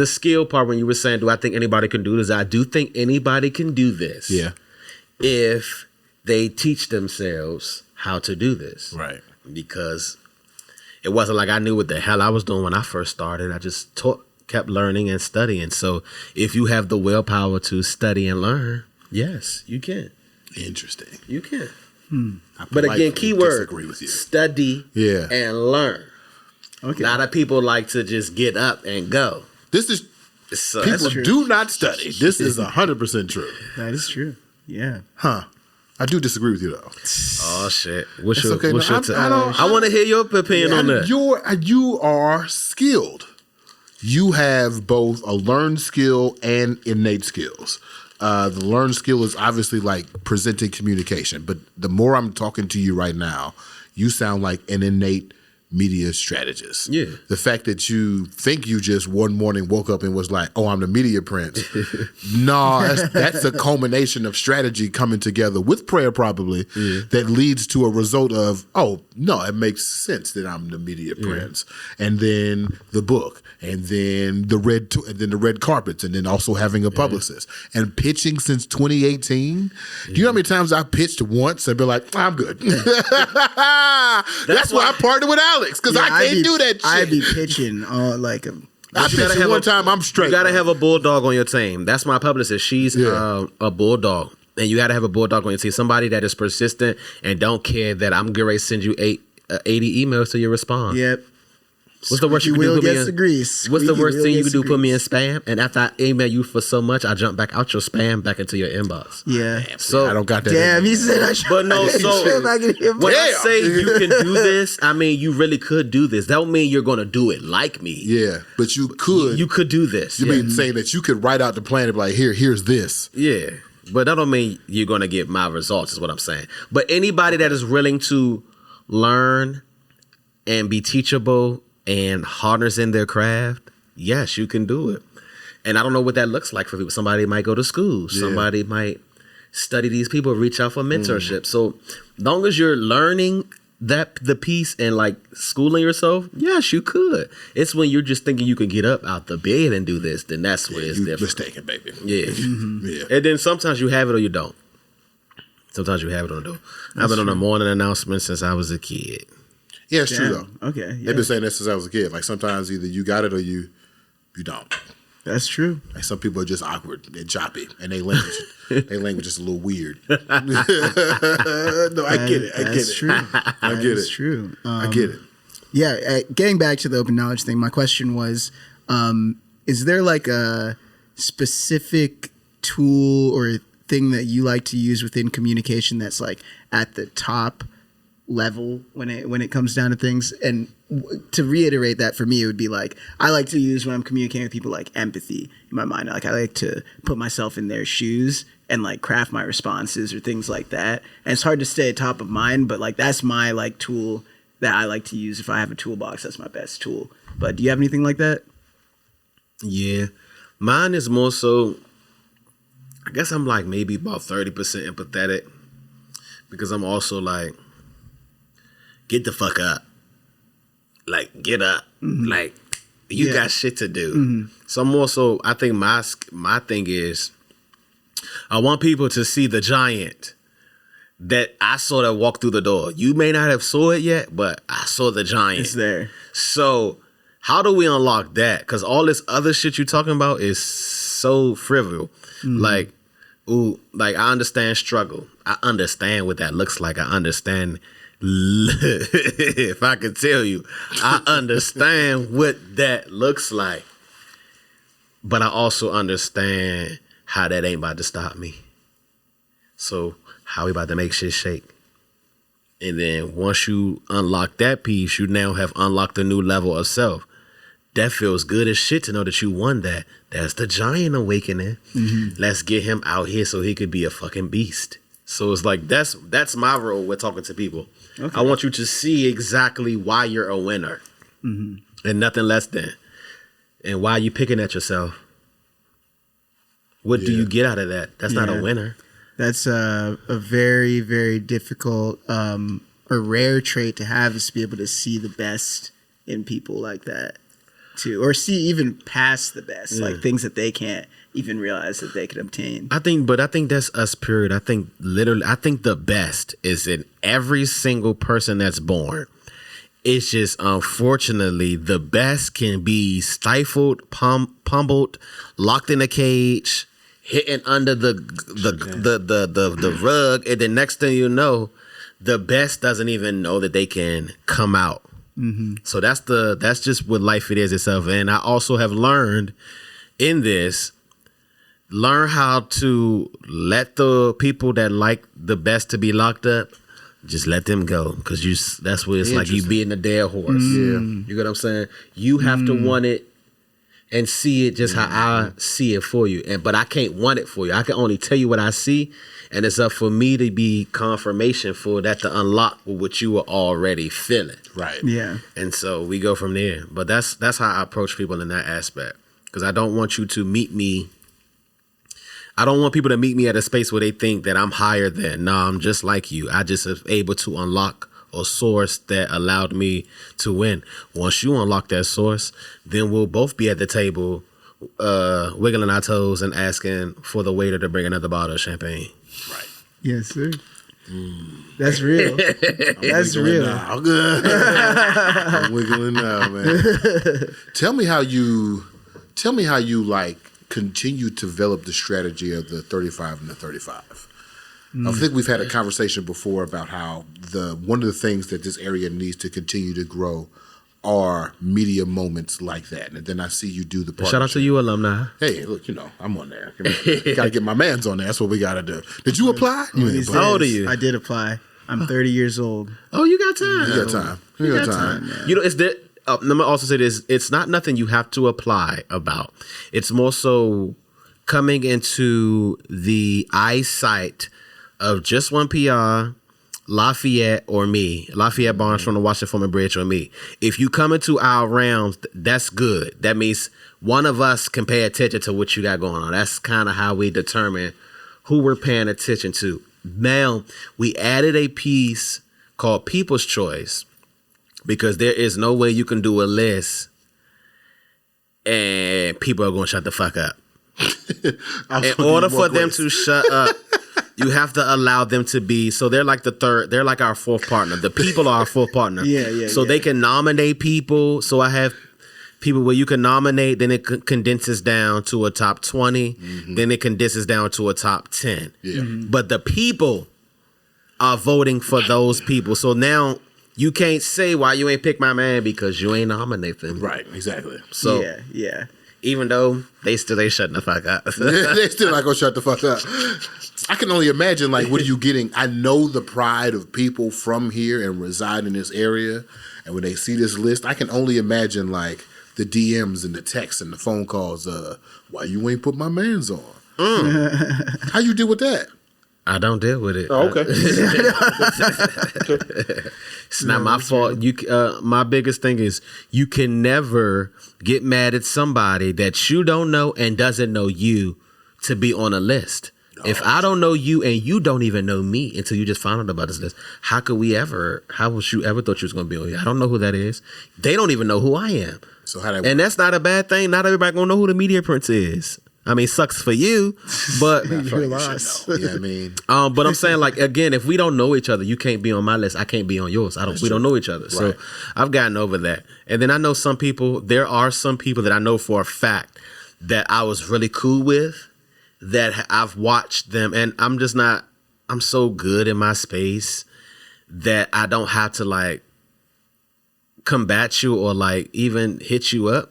skill part, when you were saying, do I think anybody can do this? I do think anybody can do this. Yeah. If they teach themselves how to do this. Right. Because it wasn't like I knew what the hell I was doing when I first started. I just kept learning and studying. So if you have the willpower to study and learn, yes, you can. Interesting. You can. But again, keyword, study and learn. Okay. A lot of people like to just get up and go. People do not study. This is 100% true. That is true. Yeah. Huh. I do disagree with you though. Oh shit! I want to hear your opinion on that. You are skilled. You have both a learned skill and innate skills. The learned skill is obviously like presenting communication, but the more I'm talking to you right now, you sound like an innate media strategist. Yeah. The fact that you think you just one morning woke up and was like, oh, I'm the media prince. No, that's a culmination of strategy coming together with prayer probably that leads to a result of, oh, no, it makes sense that I'm the media prince. And then the book and then the red carpets and then also having a publicist and pitching since 2018. Do you know how many times I pitched once and be like, I'm good. That's why I partnered with Alex, because I can't do that shit. I'd be pitching like I pitched one time, I'm straight. You got to have a bulldog on your team. That's my publicist. She's a bulldog. And you got to have a bulldog on your team. Somebody that is persistent and don't care that I'm going to send you 80 emails till you respond. Yep. What's the worst you can Squeaky do? wheel Put me gets in the grease. What's the Squeaky worst wheel thing you gets can do? the Put me in grease. spam, and after I email you for so much, I jump back out your spam back into your inbox. Yeah. So I don't got that. Damn, he said I should. But no, so back in him. when I say you can do this, I mean you really could do this. That don't mean you're gonna do it like me. Yeah, but you could. You could do this. You mean saying that you could write out the plan and be like, here's this. Yeah. But that don't mean you're gonna get my results, is what I'm saying. But anybody that is willing to learn and be teachable and harness in their craft, yes, you can do it. And I don't know what that looks like for people. Somebody might go to school. Yeah. Somebody might study these people, reach out for mentorship. So long as you're learning the piece and like schooling yourself, yes, you could. It's when you're just thinking you can get up out the bed and do this, then that's where it's You're different. mistaken, baby. Yeah. Yeah. And then sometimes you have it or you don't. Sometimes you have it or don't. I've been on a morning announcement since I was a kid. Yeah, it's true Damn. though. Okay. Yeah. They've been saying that since I was a kid. Like sometimes either you got it or you don't. That's true. Like some people are just awkward and choppy, and they language is a little weird. No, I get it. That's true. I get it. True. I get it. Yeah, getting back to the open knowledge thing, my question was, is there like a specific tool or thing that you like to use within communication that's like at the top level when it comes down to things? And to reiterate that, for me, it would be like, I like to use when I'm communicating with people like empathy in my mind. Like I like to put myself in their shoes and like craft my responses or things like that. And it's hard to stay top of mind, but like that's my like tool that I like to use. If I have a toolbox, that's my best tool. But do you have anything like that? Yeah. Mine is more so, I guess I'm like maybe about 30% empathetic, because I'm also like, get the fuck up. Like, get up. Mm-hmm. Like, you got shit to do. Mm-hmm. So I'm also, I think my thing is, I want people to see the giant that I saw that walk through the door. You may not have saw it yet, but I saw the giant. It's there. So how do we unlock that? Because all this other shit you're talking about is so frivolous. Mm-hmm. Like I understand struggle. I understand what that looks like. I understand. If I could tell you, I understand what that looks like. But I also understand how that ain't about to stop me. So how we about to make shit shake? And then once you unlock that piece, you now have unlocked a new level of self. That feels good as shit to know that you won that. That's the giant awakening. Mm-hmm. Let's get him out here so he could be a fucking beast. So it's like, that's my role with talking to people. Okay. I want you to see exactly why you're a winner. Mm-hmm. And nothing less than. And why you picking at yourself. What do you get out of that? That's not a winner. That's a very, very difficult or rare trait to have, is to be able to see the best in people like that too. Or see even past the best, like things that they can't even realize that they can obtain. I think that's us, period. I think the best is in every single person that's born. It's just, unfortunately, the best can be stifled, pummeled, locked in a cage, hitting under the rug, and the next thing you know, the best doesn't even know that they can come out. Mm-hmm. So that's just what life it is itself. And I also have learned in this, learn how to let the people that like the best to be locked up, just let them go. Because that's what it's like, you beating a dead horse. Mm. You get what I'm saying? You have to want it and see it just how I see it for you. But I can't want it for you. I can only tell you what I see. And it's up for me to be confirmation for that to unlock what you were already feeling. Right. Yeah. And so we go from there. But that's how I approach people in that aspect. Because I don't want you to meet me. I don't want people to meet me at a space where they think that I'm higher than. No, I'm just like you. I just was able to unlock a source that allowed me to win. Once you unlock that source, then we'll both be at the table wiggling our toes and asking for the waiter to bring another bottle of champagne. Right. Yes, sir. That's real. That's real. I'm wiggling now, man. Tell me how you like continue to develop the strategy of the 35 and the 35. I think we've had a conversation before about how one of the things that this area needs to continue to grow are media moments like that. And then I see you do the partnership. Shout out to you, alumni. Hey, look, I'm on there. Got to get my mans on there. That's what we got to do. Did you apply? You didn't apply. How old are you? I did apply. I'm 30 years old. Oh, you got time. You got time. You got time. You know, it's that. Let me also say this: it's not nothing you have to apply about. It's more so coming into the eyesight of just one PR, Lafayette or me, Lafayette Barnes from the Washington Foreman Bridge or me. If you come into our realms, that's good. That means one of us can pay attention to what you got going on. That's kind of how we determine who we're paying attention to. Now, we added a piece called People's Choice because there is no way you can do a list and people are going to shut the fuck up. In order for them to shut up, you have to allow them to be. So they're like they're like our fourth partner. The people are our fourth partner. So they can nominate people. So I have people where you can nominate, then it condenses down to a top 20, then it condenses down to a top 10. But the people are voting for those people. So now you can't say why you ain't pick my man because you ain't nominate them. Right, exactly. So even though they still ain't shutting the fuck up. They still not gonna shut the fuck up. I can only imagine, like, what are you getting? I know the pride of people from here and reside in this area, and when they see this list, I can only imagine, like, the DMs and the texts and the phone calls. Why you ain't put my mans on? How you deal with that? I don't deal with it. Oh, okay. It's not my fault. My biggest thing is you can never get mad at somebody that you don't know and doesn't know you to be on a list. If I don't know you and you don't even know me until you just found out about this list, how would you ever thought you was going to be on here? I don't know who that is. They don't even know who I am. So how that and that's not a bad thing. Not everybody going to know who the media prince is. I mean, sucks for you, but you're lost. Yeah, I mean, but I'm saying, like, again, if we don't know each other, you can't be on my list. I can't be on yours. We don't know each other. So Right. I've gotten over that. And then I know there are some people that I know for a fact that I was really cool with, that I've watched them, and I'm so good in my space that I don't have to, like, combat you or, like, even hit you up.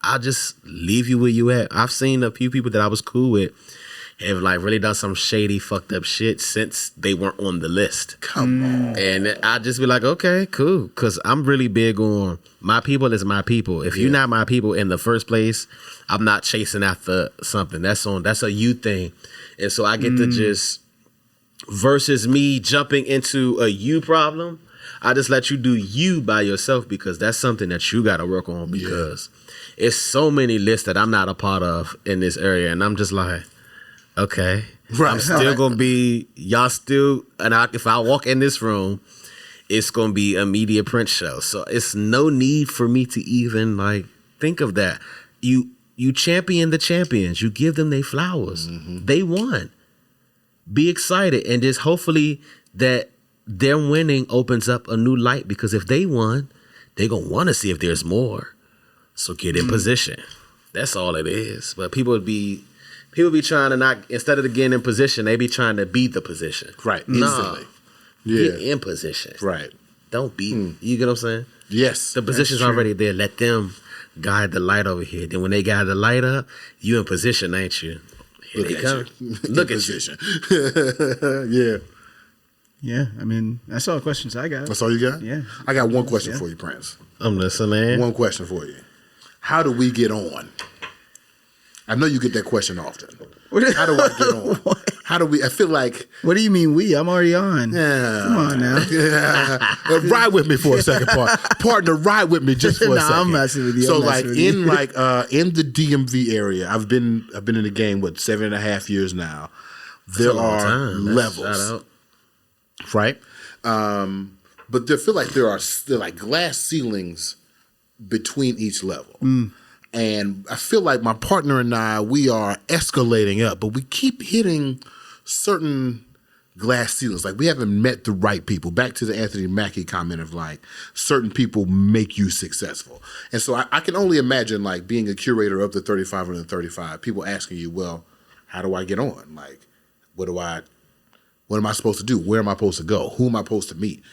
I'll just leave you where you at. I've seen a few people that I was cool with have, like, really done some shady, fucked up shit since they weren't on the list. come on. And I just be like, okay, cool. Because I'm really big on my people is my people. If you're not my people in the first place, I'm not chasing after something. That's a you thing. And so I get to just, versus me jumping into a you problem, I just let you do you by yourself because that's something that you got to work on because it's so many lists that I'm not a part of in this area. And I'm just like, okay, Right. I'm still going to be, y'all still, and if I walk in this room, it's going to be a media print show. So it's no need for me to even, like, think of that. You champion the champions. You give them their flowers. They won. Be excited. And just hopefully that their winning opens up a new light because if they won, they're going to want to see if there's more. So get in position. That's all it is. But people be trying to not, instead of getting in position, they be trying to beat the position. Right. Nah, Instantly. Yeah. get in position. Right. Don't beat. You get what I'm saying? Yes. The position's already there. Let them guide the light over here. Then when they guide the light up, you in position, ain't you? Here Look they at come. you. Look In at you. position. Yeah. Yeah, I mean, that's all the questions I got. That's all you got? Yeah. I got one question for you, Prince. I'm listening. One question for you. How do we get on? I know you get that question often. How do I get on? How do we? I feel like. What do you mean we? I'm already on. Yeah. Come on now. Ride with me for a second, partner. Ride with me just for a Nah, second. I'm messing with you. So, I'm like messing with you. in the DMV area, I've been in the game 7.5 years now. There a long are time. That's levels, shout out. right? But I feel like there are like glass ceilings between each level. And I feel like my partner and I, we are escalating up, but we keep hitting certain glass ceilings. Like we haven't met the right people. Back to the Anthony Mackie comment of like, certain people make you successful. And so I can only imagine like being a curator of the 35 and the 35, people asking you, well, how do I get on? Like, what am I supposed to do? Where am I supposed to go? Who am I supposed to meet?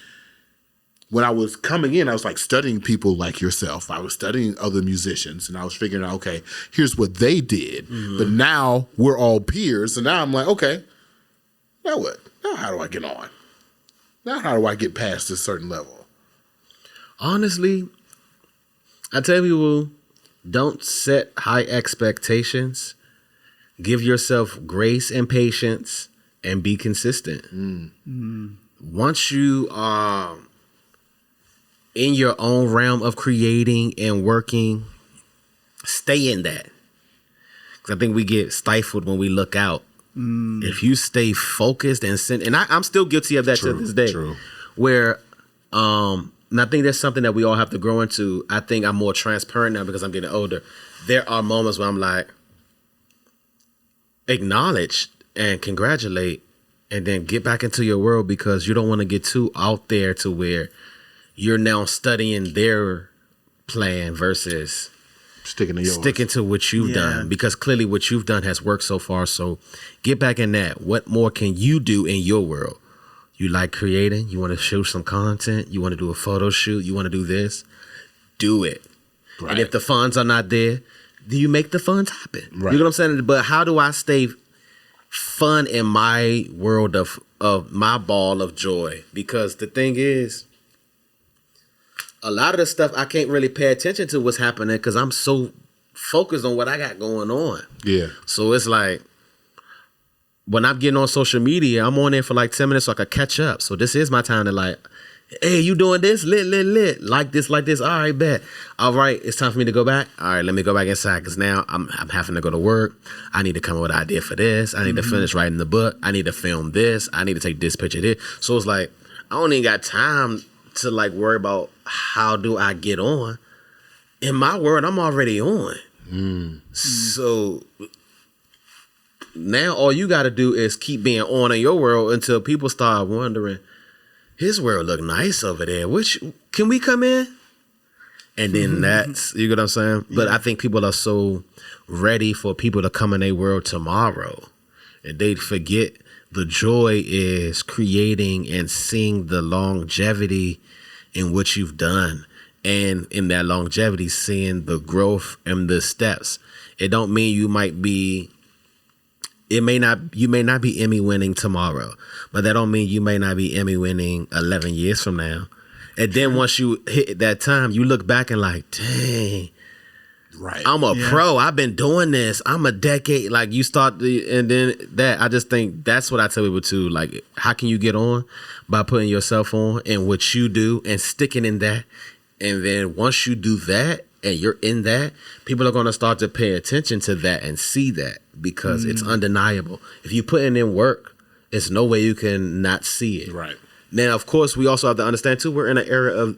when I was coming in, I was like studying people like yourself. I was studying other musicians, and I was figuring out, okay, here's what they did. But now we're all peers, and now I'm like, okay, now what? Now how do I get on? Now how do I get past this certain level? Honestly, I tell people, don't set high expectations. Give yourself grace and patience, and be consistent. Once you are in your own realm of creating and working, stay in that. Because I think we get stifled when we look out. If you stay focused and I'm still guilty of that to this day. True. Where and I think that's something that we all have to grow into. I think I'm more transparent now because I'm getting older. There are moments where I'm like, acknowledge and congratulate, and then get back into your world, because you don't want to get too out there to where you're now studying their plan versus Sticking to yours. sticking to what you've done, because clearly what you've done has worked so far. So get back in that. What more can you do in your world? You like creating, you want to shoot some content, you want to do a photo shoot, you want to do this, do it. Right. And if the funds are not there, do you make the funds happen? Right. You know what I'm saying? But how do I stay fun in my world of my ball of joy? Because the thing is, a lot of the stuff I can't really pay attention to what's happening because I'm so focused on what I got going on. Yeah. So it's like, when I'm getting on social media, I'm on there for like 10 minutes so I can catch up. So this is my time to like, hey, you doing this? Lit. Like this. All right, bet. All right, it's time for me to go back. All right, let me go back inside because now I'm having to go to work. I need to come up with an idea for this. I need to finish writing the book. I need to film this. I need to take this picture there. So it's like, I don't even got time to like worry about how do I get on. In my world, I'm already on. So now all you got to do is keep being on in your world until people start wondering, his world look nice over there. Which, can we come in? And then that's, you get what I'm saying? But I think people are so ready for people to come in their world tomorrow. And they forget the joy is creating and seeing the longevity in what you've done. And in that longevity, seeing the growth and the steps. It don't mean you may not be Emmy winning tomorrow, but that don't mean you may not be Emmy winning 11 years from now. And then once you hit that time, you look back and like, dang, Right. I'm a pro. I've been doing this. I'm a decade. Like you start and then that, I just think that's what I tell people too. Like, how can you get on? By putting yourself on and what you do and sticking in that. And then once you do that and you're in that, people are going to start to pay attention to that and see that because it's undeniable. If you put in work, there's no way you can not see it. Right. Now, of course, we also have to understand too, we're in an era of,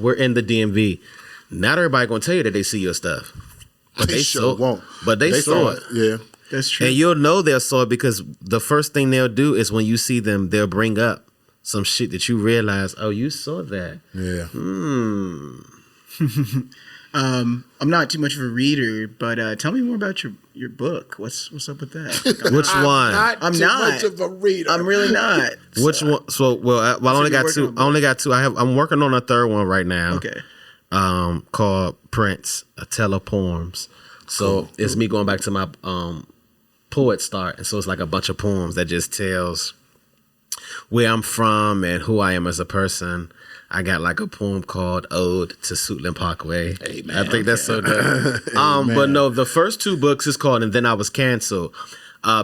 we're in the DMV. Not everybody going to tell you that they see your stuff. But They sure won't. But they saw it. Yeah. That's true. And you'll know they'll saw it because the first thing they'll do is when you see them, they'll bring up some shit that you realize, oh, you saw that. Yeah. I'm not too much of a reader, but tell me more about your book. What's up with that? Which one? I'm too not much of a reader. I'm really not. Which one? So, well, I only got two. I only got two. I'm working on a third one right now. Okay. Called Prince, a Tell of Poems. So it's me going back to my poet start, and so it's like a bunch of poems that just tells where I'm from and who I am as a person. I got like a poem called Ode to Suitland Parkway. Amen. I think that's so dope. But no, the first two books is called And Then I Was Canceled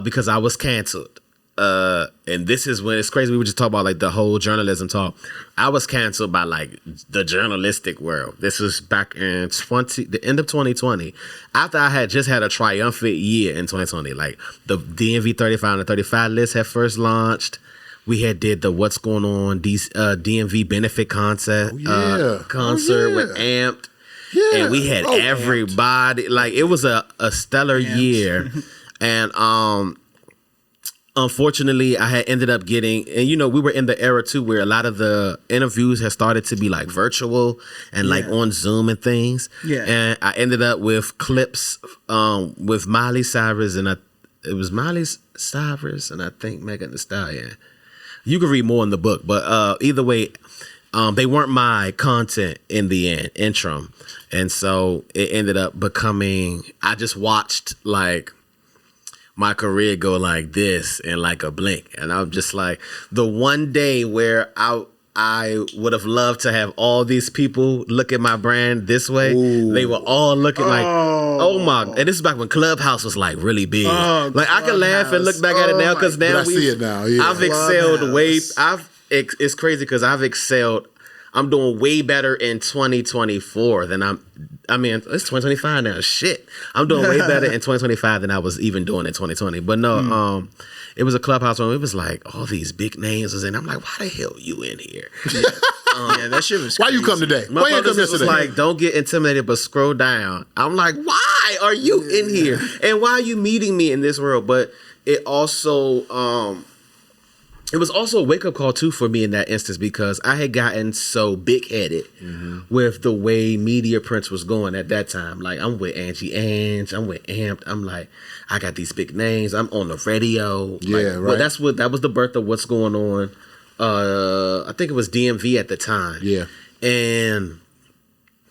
because I was canceled. And this is when it's crazy. We were just talking about like the whole journalism talk. I was canceled by like the journalistic world. This was back in the end of 2020. After I had just had a triumphant year in 2020. Like the DMV 35 and the 35 list had first launched. We had did the What's Going On DMV benefit concert with Amped. Yeah. And we had everybody. Like it was a stellar year. And unfortunately, I had ended up getting, and you know, we were in the era too where a lot of the interviews had started to be like virtual and like on Zoom and things. Yeah. And I ended up with clips with Miley Cyrus and it was Miley Cyrus and I think Megan Thee Stallion. You can read more in the book, but either way, they weren't my content in the end, interim. And so it ended up becoming, I just watched like my career go like this in like a blink. And I'm just like, the one day where I would have loved to have all these people look at my brand this way. Ooh. They were all looking like, oh my, and this is back when Clubhouse was like really big. Like I can laugh and look back at it now because now I see it now. Yeah. I've excelled way, it's crazy because I've excelled. I'm doing way better in 2024 than it's 2025 now. Shit. I'm doing way better in 2025 than I was even doing in 2020. But no, it was a Clubhouse room. It was like all these big names was in. I'm like, why the hell you in here? Yeah, that shit was crazy. Why you come today? My brother was like, don't get intimidated, but scroll down. I'm like, why are you in here? And why are you meeting me in this world? But it also, it was also a wake-up call, too, for me in that instance because I had gotten so big-headed with the way Media Prints was going at that time. Like, I'm with Angie Ange. I'm with Amped. I'm like, I got these big names. I'm on the radio. Yeah, like, right. Well, that was the birth of what's going on. I think it was DMV at the time. Yeah. And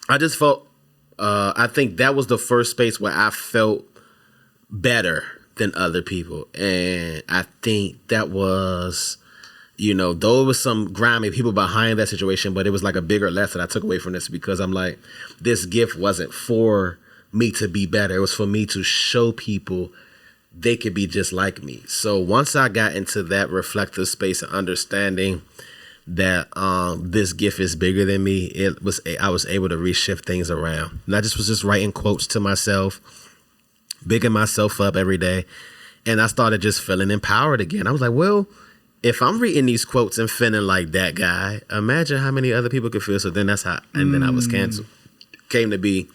I just felt, I think that was the first space where I felt better than other people. And I think that was, though it was some grimy people behind that situation, but it was like a bigger lesson I took away from this because I'm like, this gift wasn't for me to be better. It was for me to show people they could be just like me. So once I got into that reflective space and understanding that this gift is bigger than me, I was able to reshift things around. And I was just writing quotes to myself, bigging myself up every day. And I started just feeling empowered again. I was like, well, if I'm reading these quotes and feeling like that guy, imagine how many other people could feel. So then that's how, and then I was canceled. Came to be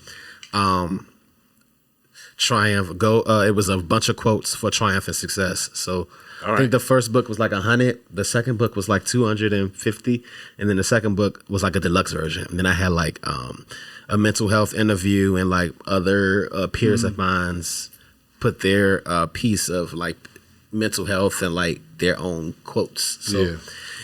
Triumph. It was a bunch of quotes for Triumph and Success. So I think the first book was like 100. The second book was like 250. And then the second book was like a deluxe version. And then I had like a mental health interview and like other peers of mine's put their piece of like mental health and like their own quotes. So,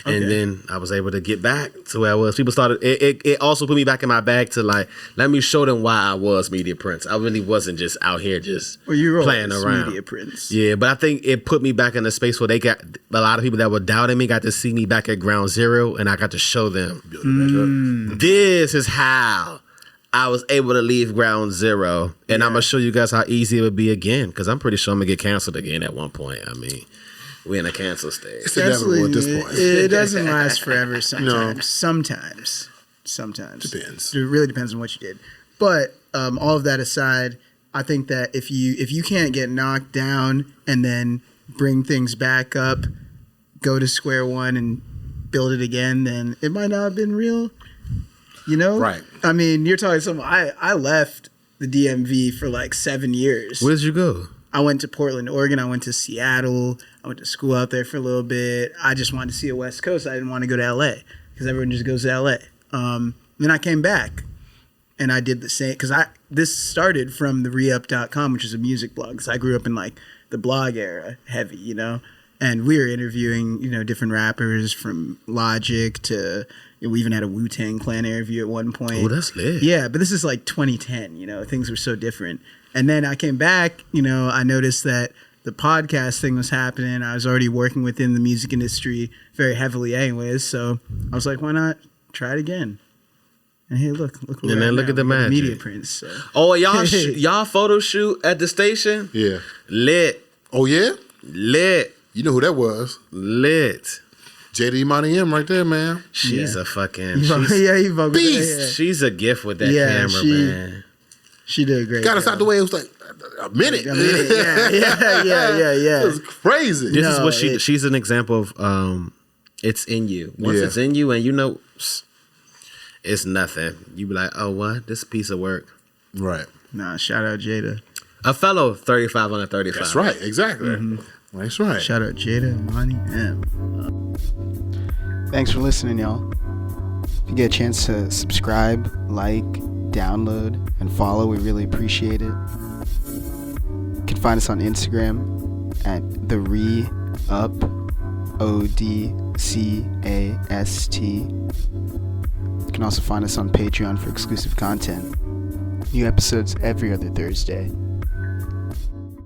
and then I was able to get back to where I was. People started, it also put me back in my bag to like, let me show them why I was Media Prince. I really wasn't just out here just playing around. Media Prince. Yeah, but I think it put me back in a space where they got a lot of people that were doubting me got to see me back at ground zero, and I got to show them this is how I was able to leave ground zero, and I'm gonna show you guys how easy it would be again, because I'm pretty sure I'm gonna get canceled again at one point. I mean, we're in a cancel stage. It's inevitable at this point. It doesn't last forever. Sometimes. Sometimes. Depends. It really depends on what you did. But all of that aside, I think that if you can't get knocked down and then bring things back up, go to square one and build it again, then it might not have been real. Right. I mean, you're talking something. I left the DMV for like 7 years. Where did you go? I went to Portland, Oregon. I went to Seattle. I went to school out there for a little bit. I just wanted to see a West Coast. I didn't want to go to LA because everyone just goes to LA. Then I came back and I did the same because this started from the reup.com, which is a music blog. So I grew up in like the blog era, heavy, and we were interviewing, different rappers from Logic to. We even had a Wu-Tang Clan interview at one point. Oh, that's lit. Yeah, but this is like 2010, things were so different. And then I came back, I noticed that the podcast thing was happening. I was already working within the music industry very heavily anyways. So I was like, why not try it again? And hey, look and then look at the magic. Media Prince. So. Oh, y'all photo shoot at the station? Yeah. Lit. Oh, yeah? Lit. You know who that was? Lit. JD Money M right there, man. She's a fucking beast. She's a gift with that camera, man. She did a great Got us out the way. It was like a minute. Yeah. It was crazy. This is what she's an example of it's in you. Once it's in you and it's nothing. You be like, oh, what? This piece of work. Right. Nah, shout out Jada. A fellow 35 on a 35. That's right. Exactly. Mm-hmm. That's right. Shout out Jada and Monty M. Thanks for listening, y'all. If you get a chance to subscribe, like, download, and follow, we really appreciate it. You can find us on Instagram at the reup, ODCAST. can also find us on Patreon for exclusive content. New episodes every other Thursday.